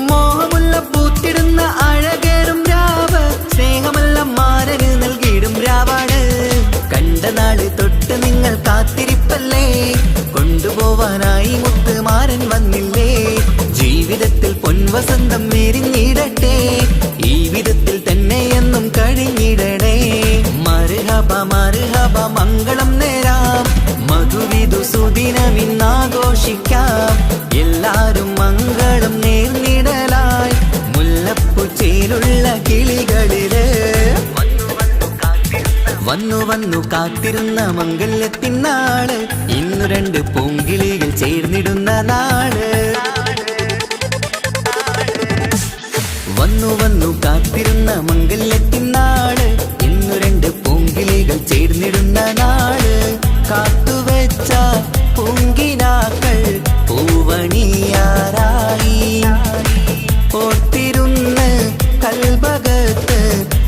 മോഹമുള്ള പൂത്തിടുന്ന അഴകേറും രാവ്, സ്നേഹമെല്ലാം മാരന് നൽകിയിടും രാവാണ്. കണ്ട നാള് തൊട്ട് നിങ്ങൾ കാത്തിരിപ്പല്ലേ, കൊണ്ടുപോവാനായി മുത്തുമാരൻ വന്നില്ലേ. ജീവിതത്തിൽ പൊൻവസന്തം വിരിഞ്ഞിടട്ടെ, ഈ വിധത്തിൽ തന്നെ എന്നും കഴിഞ്ഞിടണേ. മർഹബ മർഹബ മംഗളം നേരാം, മധുവിധു സുദിനമിന്നാഘോഷിക്കാം. എല്ലാരും മംഗളം നേർന്നിടലായി, മുല്ലപ്പൂച്ചേലുള്ള കിളികളില്. വന്നു വന്നു കാത്തിരുന്ന മംഗല്യത്തിൻ നാള്, ഇന്നു രണ്ട് പൂങ്കിളികൾ ചേർന്നിടുന്ന നാള്. വന്നു വന്നു കാത്തിരുന്ന മംഗല്യത്തിൻ നാള്, ഇന്നു രണ്ട് പൂങ്കിളികൾ ചേർന്നിടുന്ന നാള്. കാത്തുവെച്ച പൂങ്കിനാക്കൾ പൂവണിയാറായി, ഓർത്തിരുന്ന് കൽബകത്ത്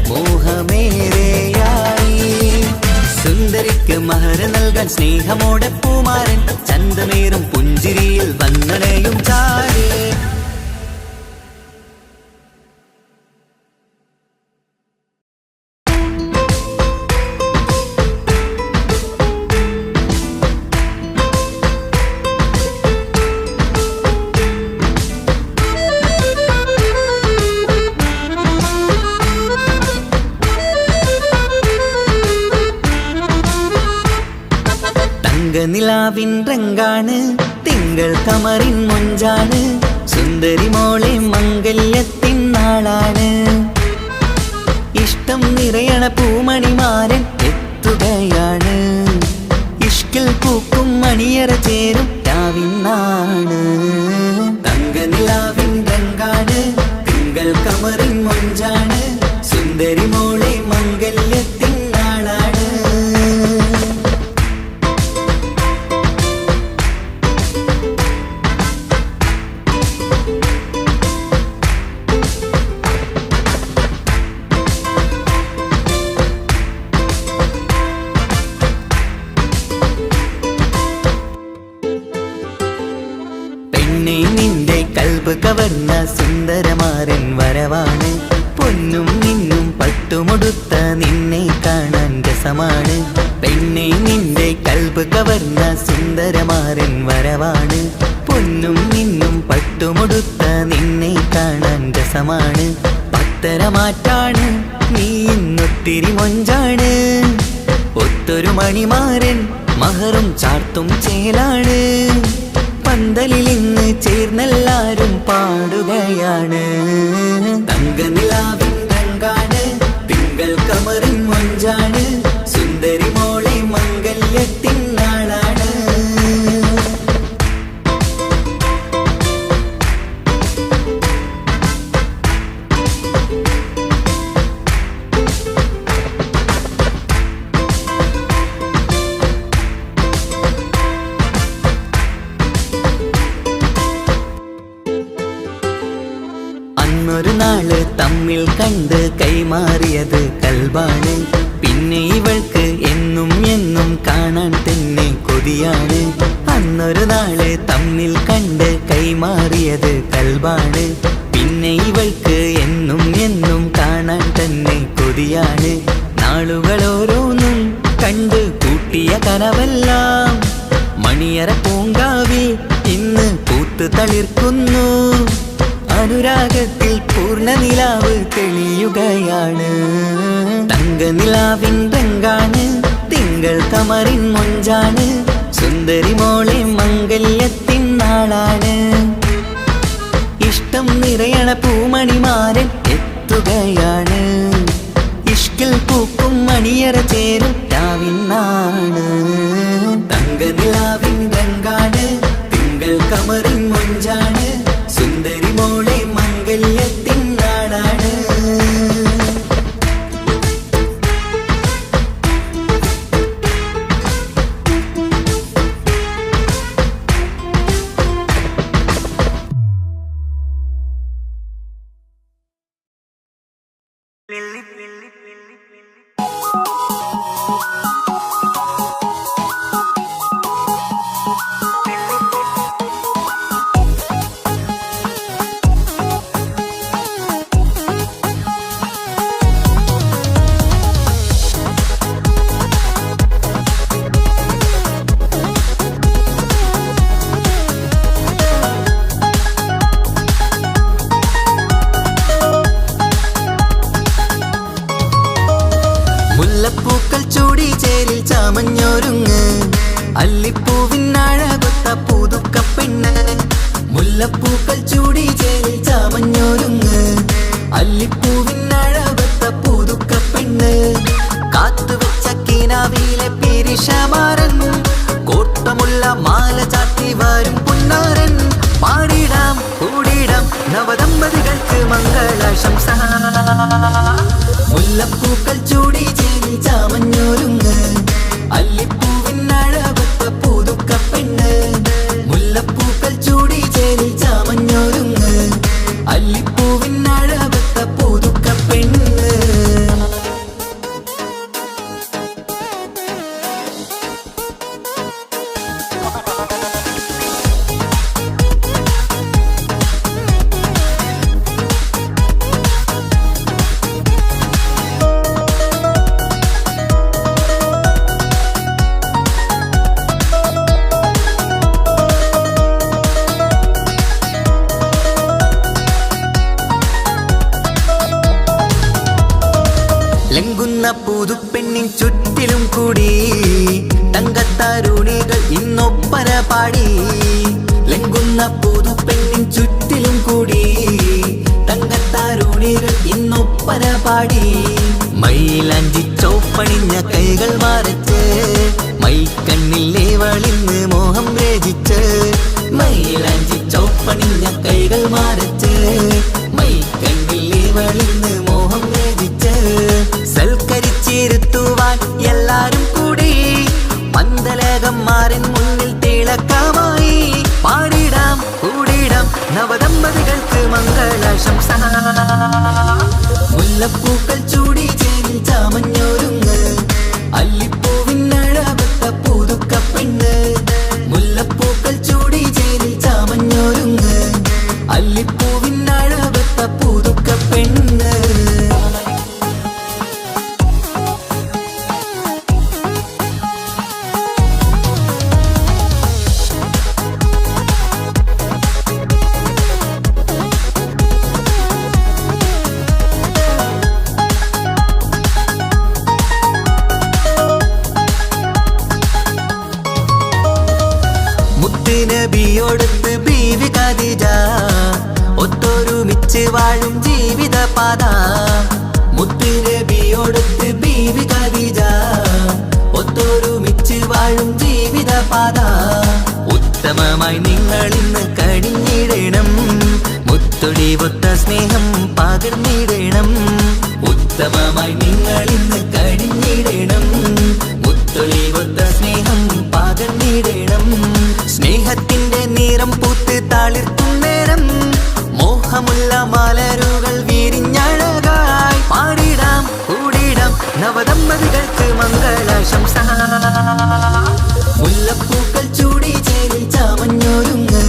മോഹമേറെയായി. സുന്ദരിക്ക് മഹർ നൽകാൻ സ്നേഹമോടെ പൂമാരൻ, ചന്തമേറും പുഞ്ചിരിയിൽ വന്നണയും ചാര്. നിലാവിൻ രംഗാണ്, തിങ്കൾ കമറിൻ മൊഞ്ചാണ്, സുന്ദരി മോളെ മംഗല്യത്തിൻ നാളാണ്. ഇഷ്ടം നിറയണ പൂമണിമാരൻ എത്തുകയാണ്, ഇഷ്കിൽ പൂക്കും മണിയറ ചേരും രാവിനാണ്. തങ്ക നിലാവിൻ രംഗാണ്, തിങ്കൾ കമറിൻ മൊഞ്ചാണ്, സുന്ദരി മോളെ മംഗല്യത്തിൻ നാളാണ്. കൽപ്പ് കവർന്ന സുന്ദരമാരൻ വരവാണ്. പൊന്നും മിന്നും പട്ടുമൊടുത്ത നിന്നെ കാണാൻ രസമാണ്. പെണ്ണെ നിന്റെ കൽപ്പ് കവർന്ന സുന്ദരമാരൻ വരവാണ്. പൊന്നും മിന്നും പട്ടുമൊടുത്ത നിന്നെ കാണാൻ രസമാണ്. പത്തരമാറ്റാണ് നീ ഇന്നൊത്തിരി മൊഞ്ചാണ്. ഒത്തൊരു മണിമാരൻ മഹറും ചാർത്തും ചേലാണ്. പന്തലിൽ ഇന്ന് ചേർന്നെല്ലാരും പാടുകയാണ്. തങ്കനിലാവിൻ രംഗാണ്, തിങ്കൾ കമറിൻ മൊഞ്ചാണ്. സുന്ദരി മോളെ മംഗല്യത്തിൻ നാളാണ്. അന്നൊരു നാള് തമ്മിൽ കണ്ട് കൈമാറിയത് കൽബാണ്. പിന്നെ ഇവൾക്ക് എന്നും എന്നും കാണാൻ തന്നെ കൊതിയാണ്. അന്നൊരു നാള് തമ്മിൽ കണ്ട് കൈമാറിയത് കൽബാണ്. പിന്നെ ഇവൾക്ക് എന്നും എന്നും കാണാൻ തന്നെ കൊതിയാണ്. നാളുകൾ ഓരോന്നും കണ്ട് കൂട്ടിയ കനവെല്ലാം മണിയറ പൂങ്കാവിൽ ഇന്ന് പൂത്ത് തളിർക്കുന്നു. അനുരാഗത്തിൽ പൂർണ്ണ നിലാവ് തെളിയുകയാണ്. തങ്കനിലാവിൻ രംഗാണ്, തിങ്കൾ കമറിൻ മൊഞ്ചാണ്. സുന്ദരി മോളെ മംഗല്യത്തിൻ നാളാണ്. ഇഷ്ടം നിറയണ പൂമണിമാരൻ എത്തുകയാണ്. ഇഷ്കിൽ പൂക്കും മണിയറ ചേരും രാവിനാണ്. തങ്കനിലാവിൻ രംഗാണ്, തിങ്കൾ കമറിൻ മൊഞ്ചാണ്. സുന്ദരി മോളെ മംഗല്യത്തിൻ നാളാണ്. മുല്ലപ്പൂക്കൾ ചൂടി ചേരിൽ ചാമഞ്ഞൊരുങ്ങ്, അല്ലിപ്പൂവിനഴകൊത്ത പുതുക്കപ്പെണ്ണ്. മുല്ലപ്പൂക്കൾ ചൂടി ചേരിൽ ചാമഞ്ഞൊരുങ്ങ്, അല്ലിപ്പൂവിനഴകൊത്ത പുതുക്കപ്പെണ്ണ്. കാത്തുവെച്ച കിനാവിലെ പിരിശമാരൻ, കോട്ടമുള്ള മാല ചാത്തി വരും പുന്നാരൻ. പാടിടാം കൂടിടാം നവദമ്പതികൾക്ക് മംഗളാശംസ. മുല്ലപ്പൂക്കൾ ചൂടി ചേരി ചാമഞ്ഞൊരുങ്ങ്, അല്ലിപ്പൂവിനഴകൊത്ത പുതുക്കപ്പെണ്ണ്. മുല്ലപ്പൂക്കൾ ചൂടി ചേരി ചാമഞ്ഞൊരുങ്ങ്, അല്ലിപ്പൂവിനഴകൊത്ത പുതുക്കപ്പെണ്ണ്. ലംഘുന്ന പുതുപ്പെണ്ണിൻ ചുറ്റിലും കൂടി തങ്കത്താരുണികൾ ഇന്നൊപ്പന പാടി. ലംഘുന്ന പുതുപ്പെണ്ണിൻ ചുറ്റിലും കൂടി തങ്കത്താരുണികൾ ഇന്നൊപ്പന പാടി. മൈലാഞ്ചി ചോപ്പണിഞ്ഞ കൈകൾ മറച്ച്, മൈക്കണ്ണിൽ വളിന്ന് മോഹം രചിച്ച്. മൈലാഞ്ചി ചോപ്പണിഞ്ഞ കൈകൾ മറച്ച്, മൈക്കണ്ണിൽ വളിന്ന് മോഹം രചിച്ച്. സൽക്കരിച്ചിരുത്തുവാൻ എല്ലാരും കൂടി പന്തലകന്മാരൻ മുന്നിൽ തിളക്കമായി. പാടിടാം കൂടിടാം നവദമ്പതികൾക്ക് മംഗളാശംസ. മുല്ലപ്പൂക്കൾ ചൂടി ചേരി ചാമഞ്ഞൊരുങ്ങ്, അല്ലിപ്പൂവിനഴകൊത്ത പുതുക്കപ്പെണ്ണ്. മുല്ലപ്പൂക്കൾ ചൂടി ചേരി ചാമഞ്ഞൊരുങ്ങ്, അല്ലി നബിയോടൊത്ത് ബീവി ഖദീജ ഒത്തൊരുമിച്ച് വാഴും ജീവിത പാത. മുത്ത് നബിയോടൊത്ത് ബീവി ഖദീജ ഒത്തൊരുമിച്ച് വാഴും ജീവിത പാത. ഉത്തമമായി നിങ്ങൾ ഇന്ന് കഴിഞ്ഞിടണം, മുത്തൊടിവൊത്ത സ്നേഹം പകർന്നിടണം. ഉത്തമമായി നിങ്ങൾ ഇന്ന് കഴിഞ്ഞിടണം, മുത്തൊളിവൊത്ത സ്നേഹം പകർന്നിടണം. സ്നേഹത്തിന്റെ നിറം പൂത്ത് താളിർക്കും നേരം മോഹമുള്ള മലരുകൾ വിരിഞ്ഞഴകായി പാടിടാം കൂടിടാം നവദമ്പതികൾക്ക് മംഗളാശംസ. മുല്ലപ്പൂക്കൾ ചൂടി ചേരിൽ ചാമഞ്ഞൊരുങ്ങ്,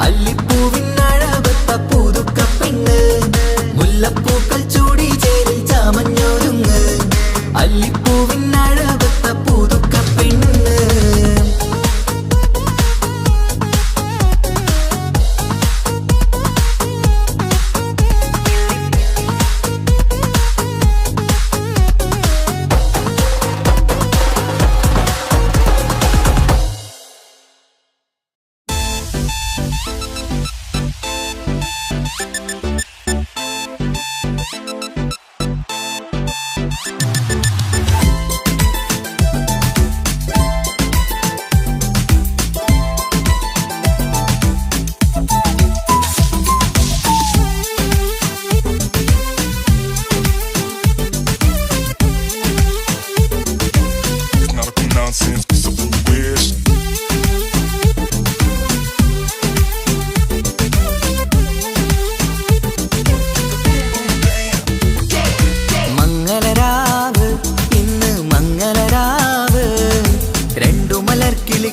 അല്ലിപ്പൂവിനഴകൊത്ത പുതുക്ക പെണ്ണ്. മുല്ലപ്പൂക്കൾ ചൂടി ചേരിൽ ചാമഞ്ഞൊരുങ്ങ്, അല്ലിപ്പൂവിനഴകൊത്ത പുതുക്ക പെണ്ണ്.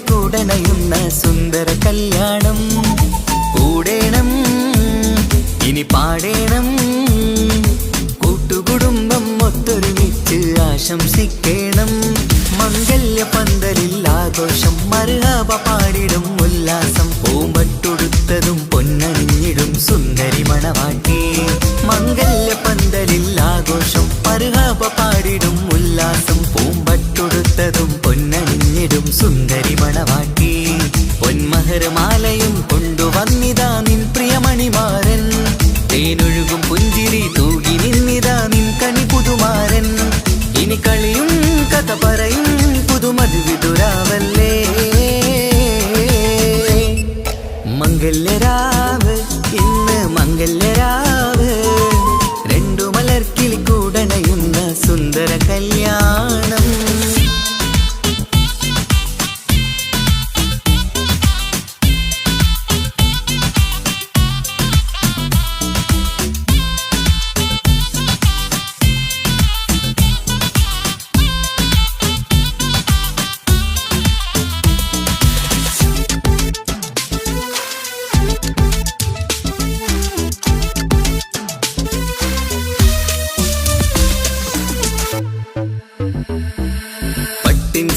കൂടണയുന്ന സുന്ദര കല്യാണം കൂടേണം ഇനി പാടേണം. കൂട്ടുകുടുംബം ഒത്തൊരുമിച്ച് ആശംസിക്കണം. മംഗല്യ പന്തലിൽ ആഘോഷം മർഹബ പാടിടും ഉല്ലാസം. പൂമ്പട്ടുടുത്തതും പൊന്നണിഞ്ഞിടും സുന്ദരി മണവാട്ടി. മംഗല്യ പന്തലിൽ ആഘോഷം മർഹബ പാടിടും ഉല്ലാസം. പൂമ്പട്ടുടുത്തതും പൊന്നണിഞ്ഞിടും സുന്ദരി മണവാട്ടി. പൊന്മഹർമാലയും കൊണ്ടുവന്നിതാ നിൻ പ്രിയമണിമാരൻ. തേനൊഴുകും പുഞ്ചിരി തൂകി നിന്നിതാ നിൻ കണി പുതുമാരൻ. ഇനി കളിയും കഥ പറയും പുതുമധുവിതുരാവല്ലേ. മംഗല്യരാവ് ഇന്ന് മംഗല്യരാവ്, രണ്ടു മലർക്കിളി കൂടണയുന്ന സുന്ദര കല്യാണം.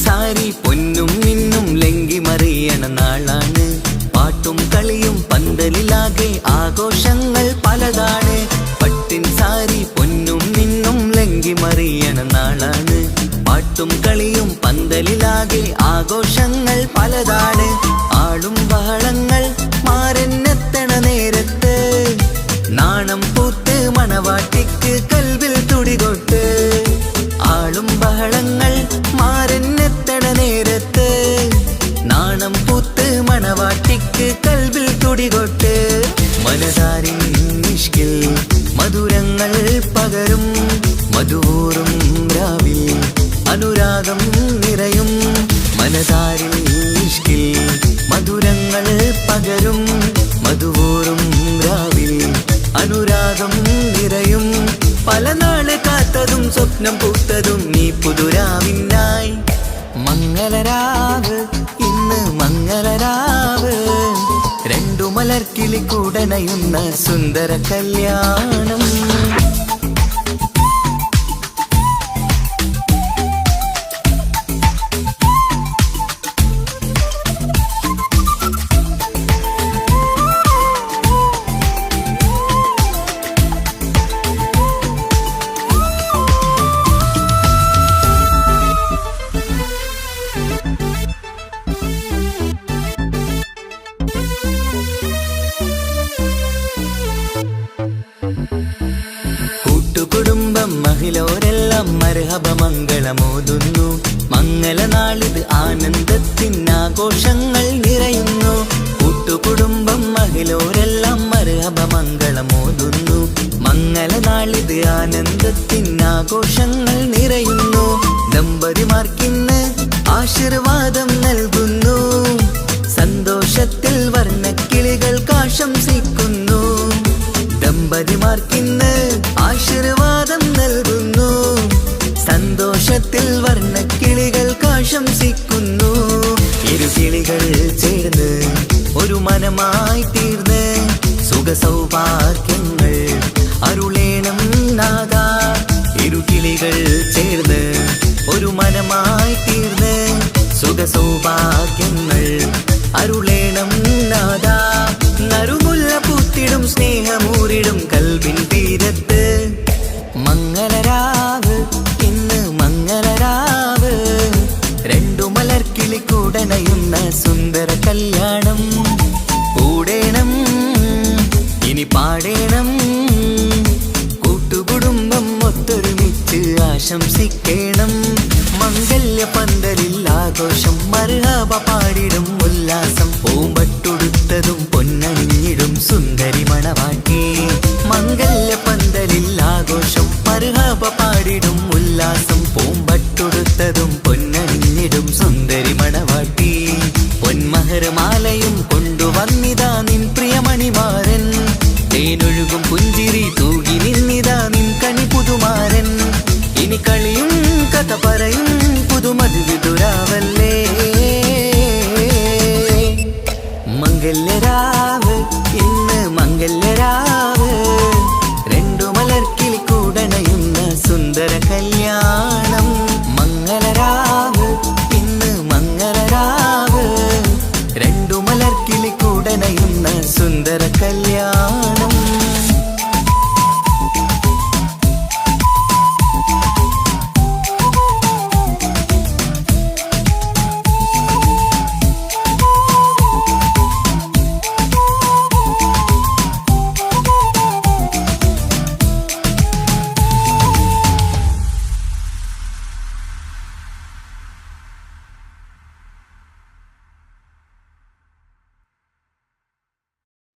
സാരി പൊന്നും മിന്നും ലങ്കി മറിയണ നാളാണ്. പാട്ടും കളിയും പന്തലിലാകെ ആഘോഷങ്ങൾ പലതാണ്. പട്ടിൻ സാരി പൊന്നും മിന്നും ലങ്കി മറിയണ നാളാണ്. പാട്ടും കളിയും പന്തലിലാകെ ആഘോഷങ്ങൾ പലതാണ്. ആളും ബഹളങ്ങൾ മാരെന്നെത്തണ നേരത്ത് നാണം പൂത്ത് മണവാട്ടിക്ക് കൽവിൽ തുടികൊട്ട്. ആളും ബഹളങ്ങൾ മാരെന്നെത്തണ നേരത്ത് നാണം പൂത്ത് മണവാട്ടിക്ക് കൽവിൽ തുടികൊട്ട്. മനതാരിൻ നിഷ്കിൽ മധുരങ്ങൾ പകരും മധുവൂറും രാവിൽ അനുരാഗം നിറയും. മനതാരിൻ നിഷ്കിൽ മധുരങ്ങൾ പകരും മധുവൂറും രാവിൽ അനുരാഗം നിറയും. പല നാള് കാത്തതും സ്വപ്നം പൂത്തതും നീ പുതുരാവിനായി. മംഗളരാവ് ഇന്ന് മംഗളരാവ്, രണ്ടു മലർക്കിളി കൂടണയുന്ന സുന്ദര കല്യാണം. നാളിത് ആനന്ദത്തിനാഘോഷങ്ങൾ നിറയുന്നു. കൂട്ടുകുടുംബം മഹിളോരെല്ലാം മർഹബ മംഗളമോതുന്നു. മംഗളനാളിത് ആനന്ദത്തിനാഘോഷങ്ങൾ നിറയുന്നു. ദമ്പതിമാർക്കിന്ന് ആശീർവാദം നൽകുന്നു. സന്തോഷത്തിൽ വർണ്ണക്കിളികൾക്ക് ആശംസിക്കുന്നു. ദമ്പതിമാർക്കിന്ന് ആശീർവാദം നൽകുന്നു. സന്തോഷത്തിൽ വർണ്ണക്കിളികൾക്ക് ആശംസിക്കുന്നു. ഇരുകിളികൾ ചേർന്ന് ഒരു മനമായി തീർന്ന് സുഖസൗഭാഗ്യങ്ങൾ അരുളേണം നാദാ. ഇരുകിളികൾ ചേർന്ന് ഒരു മനമായി തീർന്ന് സുഖസൗഭാഗ്യങ്ങൾ അരുളേണം നാദാ. നറുമുല്ല പൂത്തിടും സ്നേഹമൂരിടും കൽബിൻ തീരത്ത് മംഗളരാവ് ഇന്ന് മംഗളരാവ്. രണ്ടു മലർക്കിളിക്കൂടനയുന്ന സുന്ദര കല്യാണം കൂടേണം ഇനി പാടേണം. കൂട്ടുകുടുംബം ഒത്തൊരുമിച്ച് ആശംസിക്കണം. മംഗല്യ പന്തലിൽ ആഘോഷം മർഹബ പാടിടും ഉല്ലാസം. പൂമ്പട്ടുടുത്തതും പൊന്നണിഞ്ഞിടും സുന്ദരി മണവാട്ടി. മംഗല്യ പന്തലിൽ ആഘോഷം മർഹബ പാടിടും ഉല്ലാസം. പൂമ്പട്ടുടുത്തതും പൊന്നണിഞ്ഞിടും സുന്ദരി മണവാട്ടി. പൊന്മഹർമാലയും കൊണ്ടുവന്നിതാ നിൻ പ്രിയമണിമാരൻ. തേനൊഴുകും പുഞ്ചിരി തൂകി നിന്നിതാ നിൻ കണി പുതുമാരൻ. ഇനി കളിയും കഥ പറയും പുതുമധുവിതുരാവല്ലേ. മംഗല്യരാവ് ഇന്ന് മംഗല്യരാവ്. രണ്ടു മലർക്കിളിക്കൂടണയുന്ന സുന്ദര കല്യാണം.